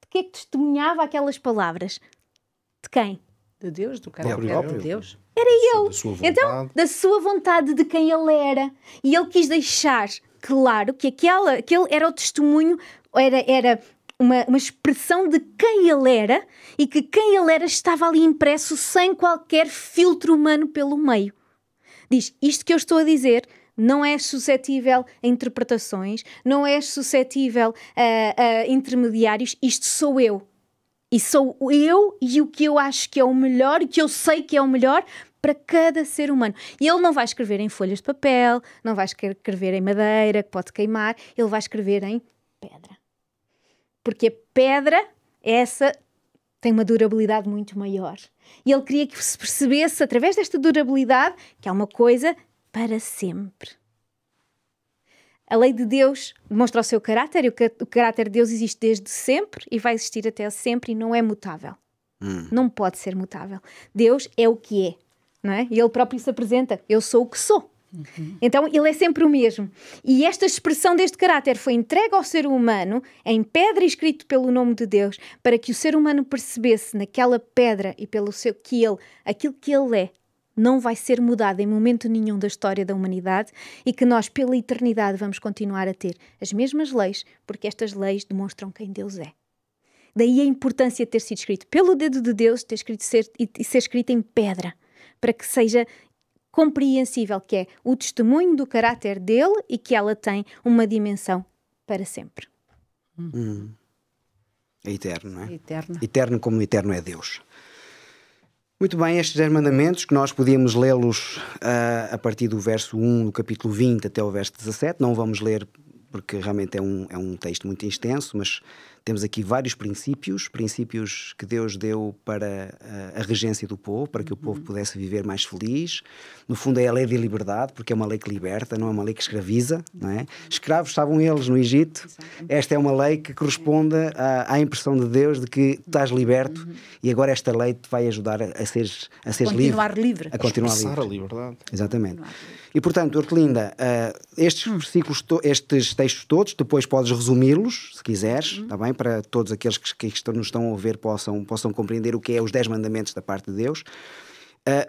De que é que testemunhava aquelas palavras? De quem?
De Deus, do caráter de Deus.
Era ele.
Da sua vontade.
Então, da sua vontade, de quem ele era. E ele quis deixar claro que aquele era o testemunho, era uma expressão de quem ele era e que quem ele era estava ali impresso sem qualquer filtro humano pelo meio. Diz, isto que eu estou a dizer não és suscetível a interpretações, não és suscetível a intermediários, isto sou eu. E sou eu e o que eu acho que é o melhor, e que eu sei que é o melhor para cada ser humano. E ele não vai escrever em folhas de papel, não vai escrever em madeira, que pode queimar, ele vai escrever em pedra. Porque a pedra, essa, tem uma durabilidade muito maior. E ele queria que se percebesse, através desta durabilidade, que é uma coisa para sempre. A lei de Deus demonstra o seu caráter, e o caráter de Deus existe desde sempre e vai existir até sempre e não é mutável. Não pode ser mutável. Deus é o que é, não é? E ele próprio se apresenta, eu sou o que sou. Então ele é sempre o mesmo. E esta expressão deste caráter foi entregue ao ser humano em pedra, escrito pelo nome de Deus, para que o ser humano percebesse naquela pedra e pelo seu aquilo que ele é, não vai ser mudado em momento nenhum da história da humanidade, e que nós pela eternidade vamos continuar a ter as mesmas leis, porque estas leis demonstram quem Deus é. Daí a importância de ter sido escrito pelo dedo de Deus, ter escrito ser escrito em pedra, para que seja compreensível que é o testemunho do caráter dele e que ela tem uma dimensão para sempre.
É eterno, não é?
É eterno.
Eterno como eterno é Deus. Muito bem, estes 10 mandamentos, que nós podíamos lê-los a partir do verso 1 do capítulo 20 até o verso 17, não vamos ler porque realmente é um texto muito extenso, mas temos aqui vários princípios que Deus deu para a regência do povo, para que o povo pudesse viver mais feliz. No fundo é a lei de liberdade, porque é uma lei que liberta, não é uma lei que escraviza, não é? Escravos estavam eles no Egito. Esta é uma lei que corresponde à impressão de Deus de que estás liberto, e agora esta lei te vai ajudar a seres livre. A continuar livre.
A liberdade.
Exatamente. E portanto, Hortelinda, estes versículos, estes textos todos, depois podes resumi-los, se quiseres, está bem? Para todos aqueles que nos estão a ouvir possam compreender o que é os 10 mandamentos da parte de Deus.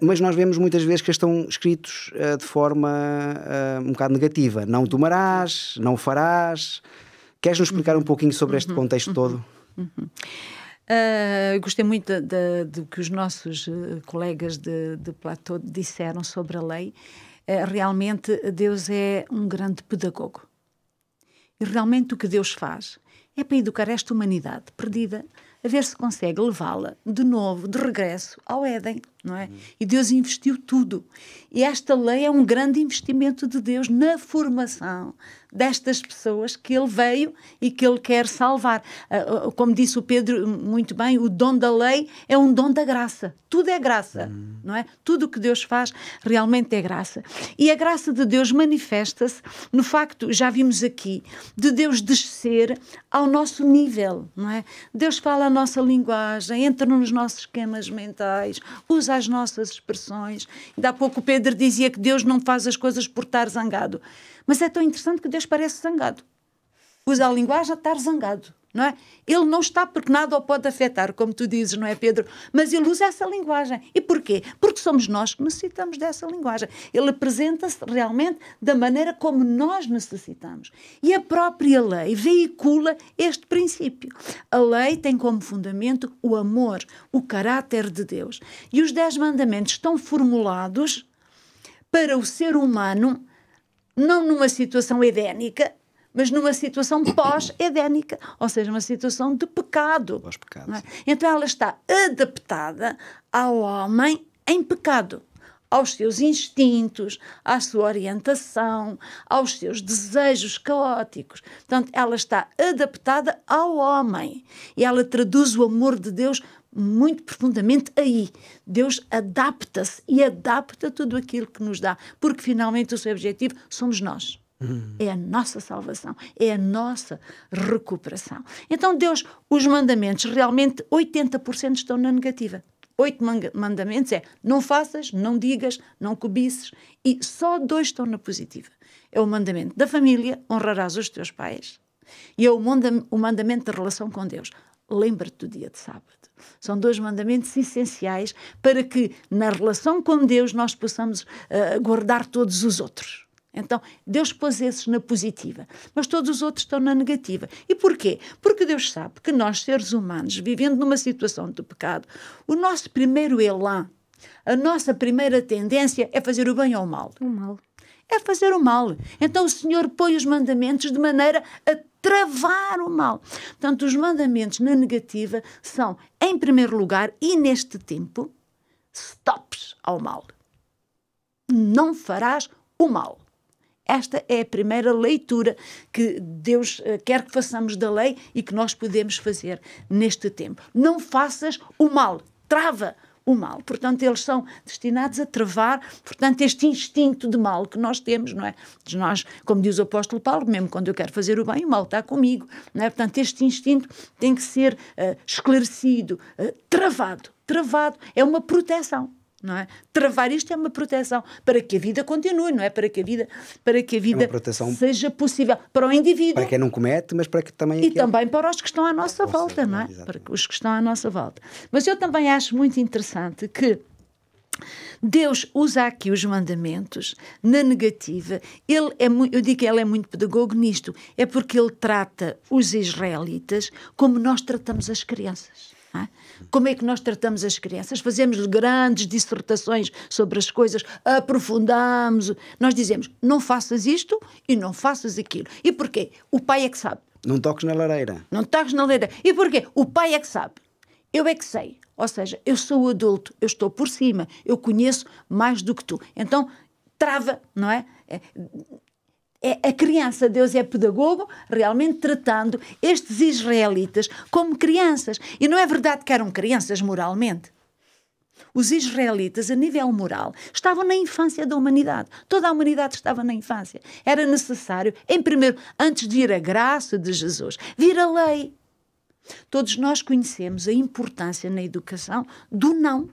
Mas nós vemos muitas vezes que estão escritos de forma um bocado negativa. Não tomarás, não farás. Queres-nos explicar um pouquinho sobre este contexto todo?
Gostei muito do que os nossos colegas de Platão disseram sobre a lei. Realmente Deus é um grande pedagogo. E realmente o que Deus faz é para educar esta humanidade perdida, a ver se consegue levá-la de novo, de regresso ao Éden, não é? E Deus investiu tudo. E esta lei é um grande investimento de Deus na formação destas pessoas que Ele veio e que Ele quer salvar. Como disse o Pedro muito bem, o dom da lei é um dom da graça. Tudo é graça, não é? Tudo o que Deus faz realmente é graça. E a graça de Deus manifesta-se no facto, já vimos aqui, de Deus descer ao nosso nível, não é? Deus fala a nossa linguagem, entra nos nossos esquemas mentais, usa as nossas expressões. Ainda há pouco o Pedro dizia que Deus não faz as coisas por estar zangado. Mas é tão interessante que Deus parece zangado. Usa a linguagem a estar zangado, não é? Ele não está porque nada o pode afetar, como tu dizes, não é, Pedro? Mas ele usa essa linguagem. E porquê? Porque somos nós que necessitamos dessa linguagem. Ele apresenta-se realmente da maneira como nós necessitamos. E a própria lei veicula este princípio. A lei tem como fundamento o amor, o caráter de Deus. E os 10 mandamentos estão formulados para o ser humano, não numa situação edénica, mas numa situação pós-edénica, ou seja, uma situação de pecado.
Pós-pecado.
Não é? Então ela está adaptada ao homem em pecado, aos seus instintos, à sua orientação, aos seus desejos caóticos. Portanto, ela está adaptada ao homem e ela traduz o amor de Deus muito profundamente aí. Deus adapta-se e adapta tudo aquilo que nos dá, porque finalmente o seu objetivo somos nós. É a nossa salvação, é a nossa recuperação. Então Deus, os mandamentos, realmente 80% estão na negativa. 8 mandamentos é não faças, não digas, não cobices, e só 2 estão na positiva. É o mandamento da família, honrarás os teus pais, e é o mandamento da relação com Deus. Lembra-te do dia de sábado. São 2 mandamentos essenciais para que na relação com Deus nós possamos guardar todos os outros. Então, Deus pôs esses na positiva, mas todos os outros estão na negativa. E porquê? Porque Deus sabe que nós, seres humanos, vivendo numa situação de pecado, o nosso primeiro elan A nossa primeira tendência é fazer o bem ou o mal.
O mal.
É fazer o mal. Então o Senhor põe os mandamentos de maneira a travar o mal. Portanto, os mandamentos na negativa são, em primeiro lugar, e neste tempo, stops ao mal. Não farás o mal. Esta é a primeira leitura que Deus quer que façamos da lei e que nós podemos fazer neste tempo. Não faças o mal. Trava o mal. Portanto, eles são destinados a travar, portanto, este instinto de mal que nós temos, não é? Nós, como diz o apóstolo Paulo, mesmo quando eu quero fazer o bem, o mal está comigo, não é? Portanto, este instinto tem que ser esclarecido, travado. Travado é uma proteção. Não é? Travar isto é uma proteção para que a vida continue, não é? Para que a vida seja possível para o indivíduo.
Para quem não comete, mas para que também...
E também para os que estão à nossa volta, não é? Para os que estão à nossa volta. Mas eu também acho muito interessante que Deus usa aqui os mandamentos na negativa. Eu digo que ele é muito pedagogo nisto. É porque ele trata os israelitas como nós tratamos as crianças. Como é que nós tratamos as crianças? Fazemos grandes dissertações sobre as coisas, aprofundamos. Nós dizemos, não faças isto e não faças aquilo. E porquê? O pai é que sabe.
Não toques na lareira.
Não toques na lareira. E porquê? O pai é que sabe. Eu é que sei. Ou seja, eu sou o adulto, eu estou por cima, eu conheço mais do que tu. Então, trava, não é? A criança, Deus é pedagogo, realmente tratando estes israelitas como crianças. E não é verdade que eram crianças moralmente. Os israelitas, a nível moral, estavam na infância da humanidade. Toda a humanidade estava na infância. Era necessário, antes de vir a graça de Jesus, vir a lei. Todos nós conhecemos a importância na educação do não.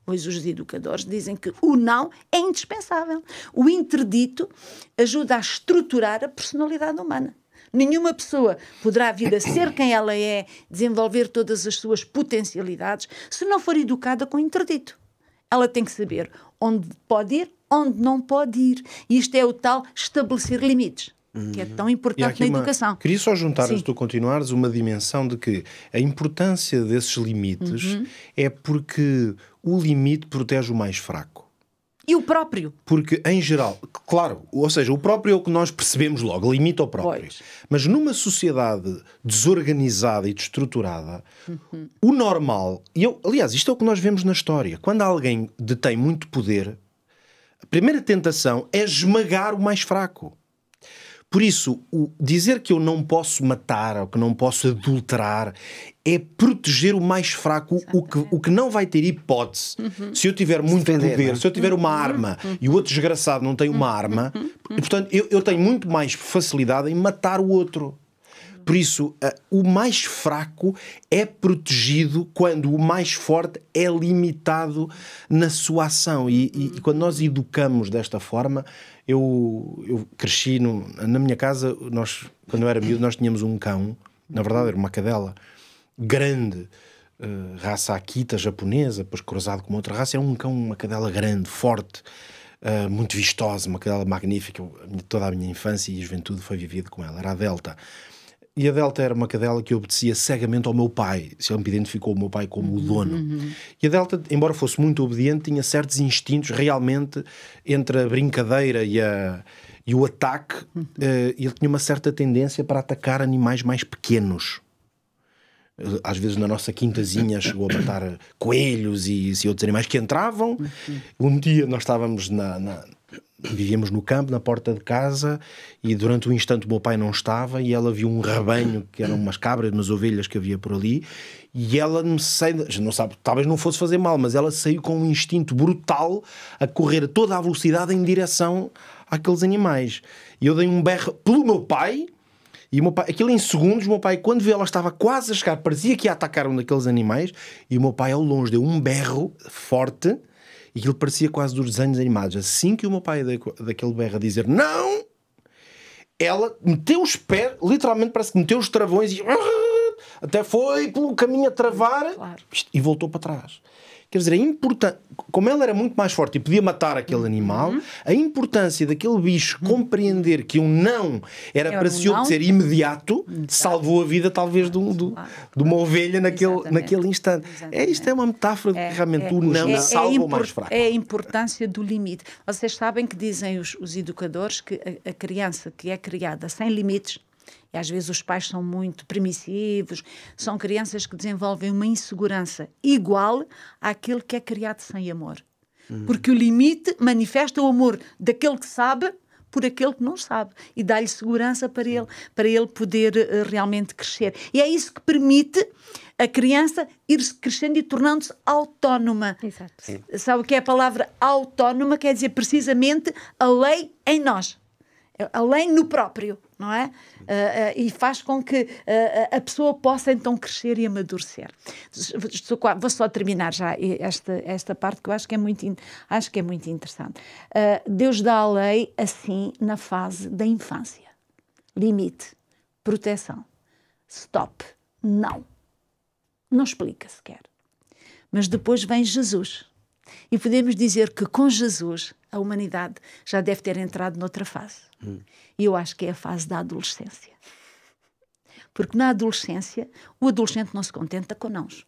Pois os educadores dizem que o não é indispensável. O interdito ajuda a estruturar a personalidade humana. Nenhuma pessoa poderá vir a ser quem ela é, desenvolver todas as suas potencialidades, se não for educada com interdito. Ela tem que saber onde pode ir, onde não pode ir. E isto é o tal estabelecer limites, que é tão importante na educação.
Queria só juntar, antes de tu continuares, uma dimensão de que a importância desses limites é porque o limite protege o mais fraco.
E o próprio.
Porque, em geral, claro, ou seja, o próprio é o que nós percebemos logo, limita o próprio.
Pois.
Mas numa sociedade desorganizada e destruturada, o normal, aliás, isto é o que nós vemos na história, quando alguém detém muito poder, a primeira tentação é esmagar o mais fraco. Por isso, dizer que eu não posso matar ou que não posso adulterar é proteger o mais fraco, o que não vai ter hipótese. Se eu tiver muito poder, se eu tiver uma arma e o outro desgraçado não tem uma arma, portanto, eu tenho muito mais facilidade em matar o outro. Por isso, o mais fraco é protegido quando o mais forte é limitado na sua ação. E quando nós educamos desta forma, eu cresci na minha casa, quando eu era miúdo, nós tínhamos um cão, na verdade era uma cadela grande, raça Akita japonesa, depois cruzado com outra raça, era um cão, uma cadela grande, forte, muito vistosa, uma cadela magnífica. Toda a minha infância e juventude foi vivida com ela, era a Delta. E a Delta era uma cadela que obedecia cegamente ao meu pai. Sempre identificou o meu pai como o dono. E a Delta, embora fosse muito obediente, tinha certos instintos realmente entre a brincadeira e o ataque. Ele tinha uma certa tendência para atacar animais mais pequenos. Às vezes na nossa quintazinha chegou a matar coelhos e outros animais que entravam. Um dia nós estávamos vivíamos no campo, na porta de casa, e durante um instante o meu pai não estava e ela viu um rebanho, que eram umas cabras, umas ovelhas que havia por ali, e ela não sabe, talvez não fosse fazer mal, mas ela saiu com um instinto brutal a correr a toda a velocidade em direção àqueles animais. E eu dei um berro pelo meu pai, e o meu pai, aquilo em segundos, o meu pai, quando viu ela estava quase a chegar, parecia que ia atacar um daqueles animais, e o meu pai ao longe deu um berro forte, e aquilo parecia quase dos desenhos animados. Assim que o meu pai daquele berro a dizer não, ela meteu os pés, literalmente parece que meteu os travões e até foi pelo caminho a travar, claro, e voltou para trás. Quer dizer, como ela era muito mais forte e podia matar aquele animal, a importância daquele bicho compreender que um não era para se obter imediato, salvou a vida talvez de uma ovelha naquele instante. Isto é uma metáfora de que realmente o não salva o mais fraco.
É a importância do limite. Vocês sabem que dizem os educadores que a criança que é criada sem limites, e às vezes os pais são muito permissivos, são crianças que desenvolvem uma insegurança igual àquele que é criado sem amor. Porque o limite manifesta o amor daquele que sabe por aquele que não sabe e dá-lhe segurança para ele poder realmente crescer. E é isso que permite a criança ir crescendo e tornando-se autónoma.
Exato.
Sabe o que é a palavra autónoma? Quer dizer precisamente a lei em nós. A lei no próprio, não é? E faz com que a pessoa possa então crescer e amadurecer. Vou só terminar já esta parte que eu acho que é muito interessante. Deus dá a lei assim na fase da infância. Limite, proteção, stop, não. Não explica sequer. Mas depois vem Jesus. E podemos dizer que com Jesus a humanidade já deve ter entrado noutra fase. E eu acho que é a fase da adolescência. Porque na adolescência o adolescente não se contenta com nãos.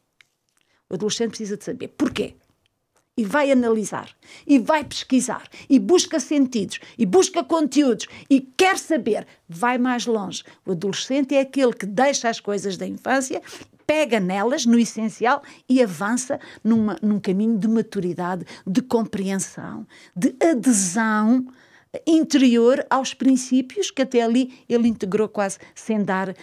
O adolescente precisa de saber porquê. E vai analisar, e vai pesquisar, e busca sentidos, e busca conteúdos, e quer saber, vai mais longe. O adolescente é aquele que deixa as coisas da infância, pega nelas, no essencial, e avança num caminho de maturidade, de compreensão, de adesão interior aos princípios que até ali ele integrou quase sem dar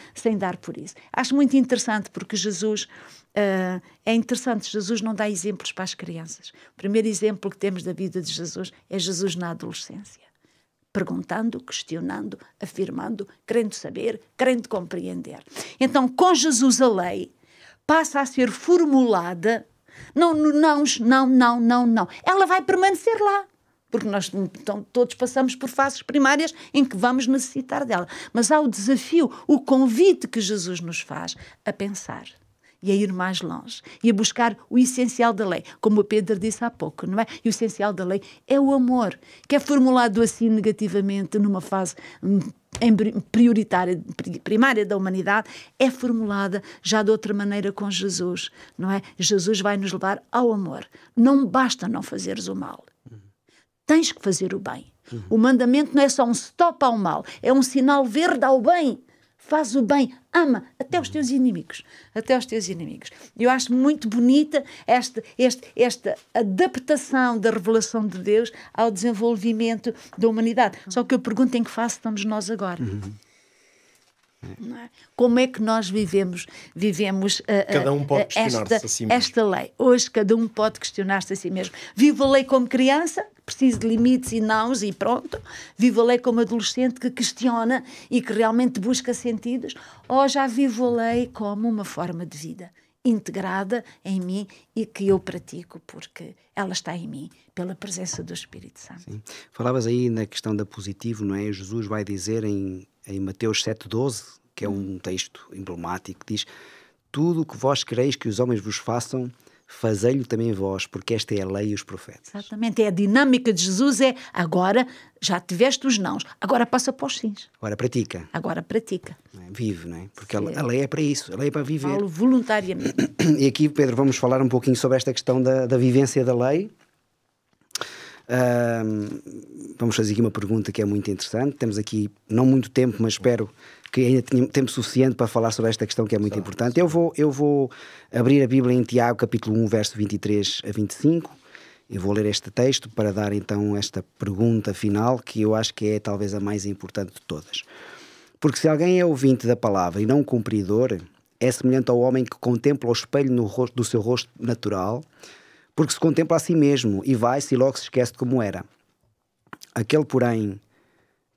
por isso. Acho muito interessante porque Jesus... é interessante, Jesus não dá exemplos para as crianças. O primeiro exemplo que temos da vida de Jesus é Jesus na adolescência. Perguntando, questionando, afirmando, querendo saber, querendo compreender. Então, com Jesus a lei passa a ser formulada não. Ela vai permanecer lá. Porque nós então, todos passamos por fases primárias em que vamos necessitar dela. Mas há o desafio, o convite que Jesus nos faz a pensar e a ir mais longe e a buscar o essencial da lei, como o Pedro disse há pouco, não é? E o essencial da lei é o amor, que é formulado assim negativamente numa fase primária da humanidade, é formulada já de outra maneira com Jesus, não é? Jesus vai nos levar ao amor. Não basta não fazeres o mal. Tens que fazer o bem. O mandamento não é só um stop ao mal, é um sinal verde ao bem. Faz o bem, ama até os teus inimigos. Até os teus inimigos. Eu acho muito bonita esta adaptação da revelação de Deus ao desenvolvimento da humanidade. Só que eu pergunto em que fase estamos nós agora. Não é? Como é que nós vivemos
cada um pode questionar-se a si mesmo.
Esta lei? Hoje cada um pode questionar-se a si mesmo. Vivo a lei como criança, preciso de limites e nãos e pronto. Vivo a lei como adolescente que questiona e que realmente busca sentidos. Ou já vivo a lei como uma forma de vida integrada em mim e que eu pratico porque ela está em mim, pela presença do Espírito Santo.
Sim. Falavas aí na questão da positivo, não é? Jesus vai dizer em Mateus 7,12, que é um texto emblemático, que diz: tudo o que vós quereis que os homens vos façam, fazei-lo também vós, porque esta é a lei e os profetas.
Exatamente, a dinâmica de Jesus é: agora já tiveste os nãos, agora passa para os sims.
Agora pratica.
Agora pratica.
Não é? Vive, não é? Porque a lei é para isso, a lei é para viver.
Falo voluntariamente.
E aqui, Pedro, vamos falar um pouquinho sobre esta questão da vivência da lei. Vamos fazer aqui uma pergunta que é muito interessante. Temos aqui não muito tempo, mas espero que ainda tenhamos tempo suficiente para falar sobre esta questão que é muito importante. Eu vou abrir a Bíblia em Tiago, capítulo 1, verso 23 a 25. Eu vou ler este texto para dar então esta pergunta final, que eu acho que é talvez a mais importante de todas. Porque se alguém é ouvinte da palavra e não cumpridor, é semelhante ao homem que contempla o espelho no rosto, do seu rosto natural, porque se contempla a si mesmo e vai-se e logo se esquece de como era. Aquele, porém,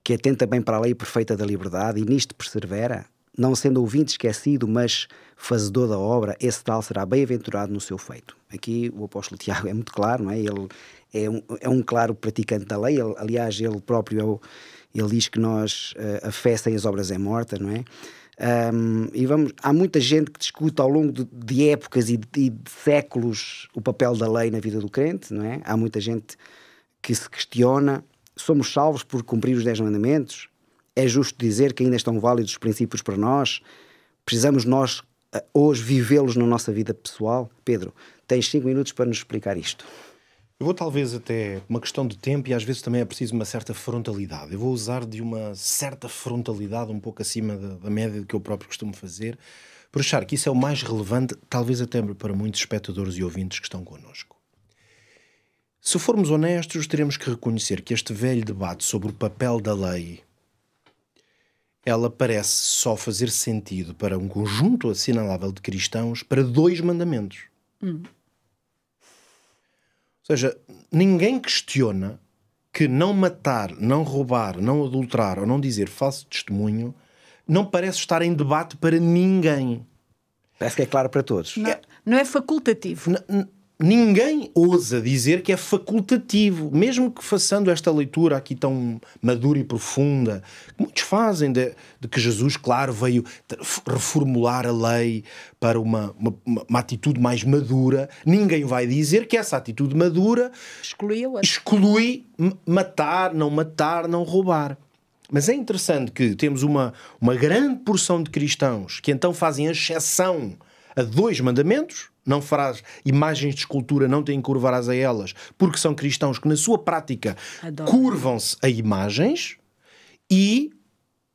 que atenta bem para a lei perfeita da liberdade e nisto persevera, não sendo ouvinte esquecido, mas fazedor da obra, esse tal será bem-aventurado no seu feito. Aqui o apóstolo Tiago é muito claro, não é? Ele é um claro praticante da lei. Aliás, ele próprio ele diz que a fé sem as obras é morta, não é? Há muita gente que discute ao longo de épocas e de séculos o papel da lei na vida do crente, não é? Há muita gente que se questiona: somos salvos por cumprir os 10 mandamentos? É justo dizer que ainda estão válidos os princípios para nós? Precisamos nós hoje vivê-los na nossa vida pessoal? Pedro, tens 5 minutos para nos explicar isto.
Eu vou talvez até uma questão de tempo, e às vezes também é preciso uma certa frontalidade. Eu vou usar de uma certa frontalidade um pouco acima da média do que eu próprio costumo fazer, por achar que isso é o mais relevante, talvez até para muitos espectadores e ouvintes que estão connosco. Se formos honestos, teremos que reconhecer que este velho debate sobre o papel da lei, ela parece só fazer sentido para um conjunto assinalável de cristãos para 2 mandamentos. Ou seja, ninguém questiona que não matar, não roubar, não adulterar ou não dizer falso testemunho não parece estar em debate para ninguém.
Parece que é claro para todos.
Não é facultativo.
Ninguém ousa dizer que é facultativo, mesmo que façando esta leitura aqui tão madura e profunda, que muitos fazem de que Jesus, claro, veio reformular a lei para uma atitude mais madura. Ninguém vai dizer que essa atitude madura exclui matar, não roubar. Mas é interessante que temos uma grande porção de cristãos que então fazem exceção a 2 mandamentos. Não farás imagens de escultura, não te encurvarás a elas, porque são cristãos que na sua prática curvam-se a imagens, e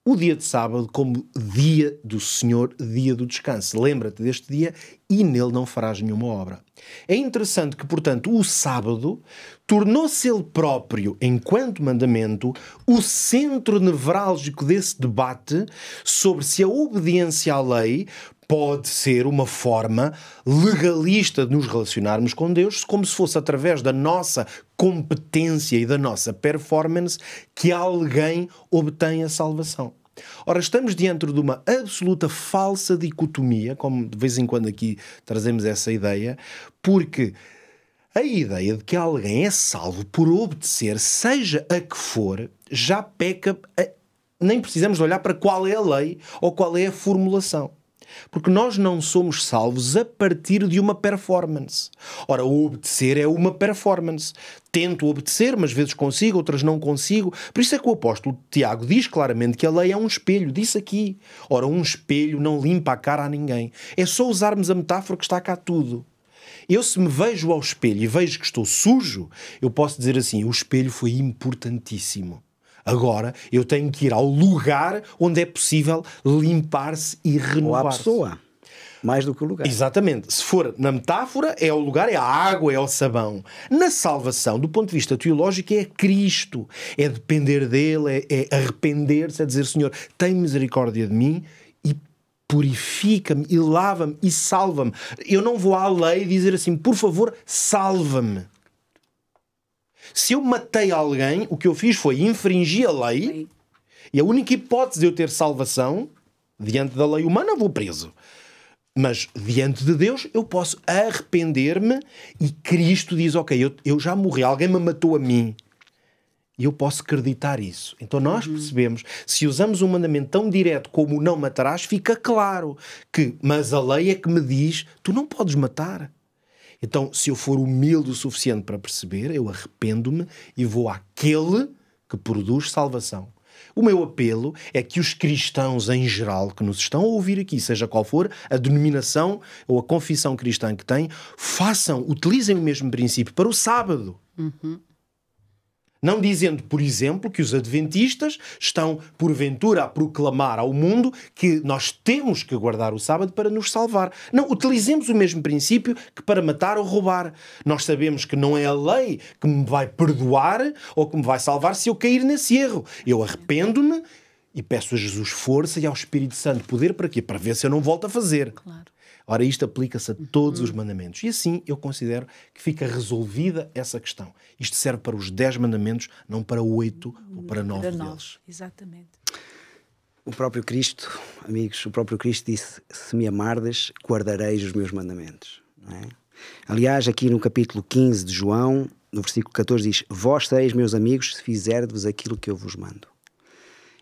o dia de sábado como dia do Senhor, dia do descanso. Lembra-te deste dia e nele não farás nenhuma obra. É interessante que, portanto, o sábado tornou-se ele próprio, enquanto mandamento, o centro nevrálgico desse debate sobre se a obediência à lei pode ser uma forma legalista de nos relacionarmos com Deus, como se fosse através da nossa competência e da nossa performance que alguém obtém a salvação. Ora, estamos diante de uma absoluta falsa dicotomia, como de vez em quando aqui trazemos essa ideia, porque a ideia de que alguém é salvo por obedecer, seja a que for, já peca. Nem precisamos olhar para qual é a lei ou qual é a formulação. Porque nós não somos salvos a partir de uma performance. Ora, obedecer é uma performance. Tento obedecer, mas vezes consigo, outras não consigo. Por isso é que o apóstolo Tiago diz claramente que a lei é um espelho. Disse aqui. Ora, um espelho não limpa a cara a ninguém. É só usarmos a metáfora que está cá tudo. Eu, se me vejo ao espelho e vejo que estou sujo, eu posso dizer assim: o espelho foi importantíssimo. Agora eu tenho que ir ao lugar onde é possível limpar-se e renovar-se.
Ou à pessoa, mais do que o lugar.
Exatamente. Se for na metáfora, é o lugar, é a água, é o sabão. Na salvação, do ponto de vista teológico, é Cristo. É depender dele, é arrepender-se, é dizer: Senhor, tem misericórdia de mim e purifica-me e lava-me e salva-me. Eu não vou à lei dizer assim: por favor, salva-me. Se eu matei alguém, o que eu fiz foi infringir a lei, e a única hipótese de eu ter salvação, diante da lei humana, vou preso. Mas diante de Deus eu posso arrepender-me, e Cristo diz: ok, eu já morri, alguém me matou a mim. E eu posso acreditar isso. Então nós percebemos, se usamos um mandamento tão direto como o não matarás, fica claro que, mas a lei é que me diz: tu não podes matar. Então, se eu for humilde o suficiente para perceber, eu arrependo-me e vou àquele que produz salvação. O meu apelo é que os cristãos em geral que nos estão a ouvir aqui, seja qual for a denominação ou a confissão cristã que têm, utilizem o mesmo princípio para o sábado. Não dizendo, por exemplo, que os adventistas estão, porventura, a proclamar ao mundo que nós temos que guardar o sábado para nos salvar. Não, utilizemos o mesmo princípio que para matar ou roubar. Nós sabemos que não é a lei que me vai perdoar ou que me vai salvar se eu cair nesse erro. Eu arrependo-me e peço a Jesus força e ao Espírito Santo poder para quê? Para ver se eu não volto a fazer.
Claro.
Ora, isto aplica-se a todos os mandamentos. E assim eu considero que fica resolvida essa questão. Isto serve para os 10 mandamentos, não para 8 ou para 9 deles.
Exatamente.
O próprio Cristo, amigos, o próprio Cristo disse: se me amardes, guardareis os meus mandamentos. Não é? Aliás, aqui no capítulo 15 de João, no versículo 14 diz: vós sereis meus amigos se fizerdes aquilo que eu vos mando.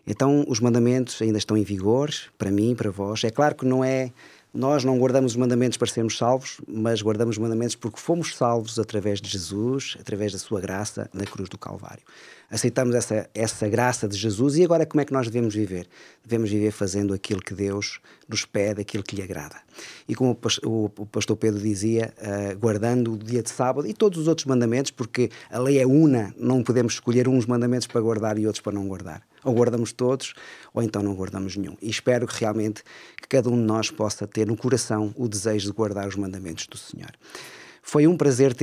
Então os mandamentos ainda estão em vigor, para mim, para vós. É claro que nós não guardamos os mandamentos para sermos salvos, mas guardamos os mandamentos porque fomos salvos através de Jesus, através da sua graça na cruz do Calvário. Aceitamos essa graça de Jesus, e agora como é que nós devemos viver? Devemos viver fazendo aquilo que Deus nos pede, aquilo que lhe agrada. E como o pastor Pedro dizia, guardando o dia de sábado e todos os outros mandamentos, porque a lei é una, não podemos escolher uns mandamentos para guardar e outros para não guardar. Ou guardamos todos, ou então não guardamos nenhum. E espero que realmente que cada um de nós possa ter no coração o desejo de guardar os mandamentos do Senhor. Foi um prazer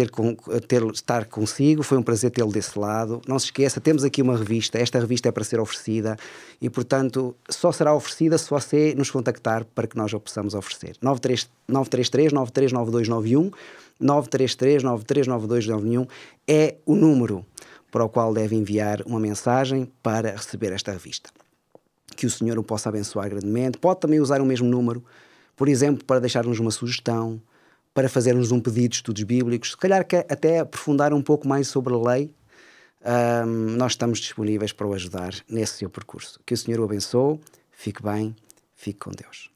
estar consigo, foi um prazer tê-lo desse lado. Não se esqueça, temos aqui uma revista, esta revista é para ser oferecida e, portanto, só será oferecida se você nos contactar para que nós a possamos oferecer. 933-939291, 933-939291 é o número para o qual deve enviar uma mensagem para receber esta revista. Que o Senhor o possa abençoar grandemente. Pode também usar o mesmo número, por exemplo, para deixar-nos uma sugestão, para fazermos um pedido de estudos bíblicos, se calhar até aprofundar um pouco mais sobre a lei. Nós estamos disponíveis para o ajudar nesse seu percurso. Que o Senhor o abençoe, fique bem, fique com Deus.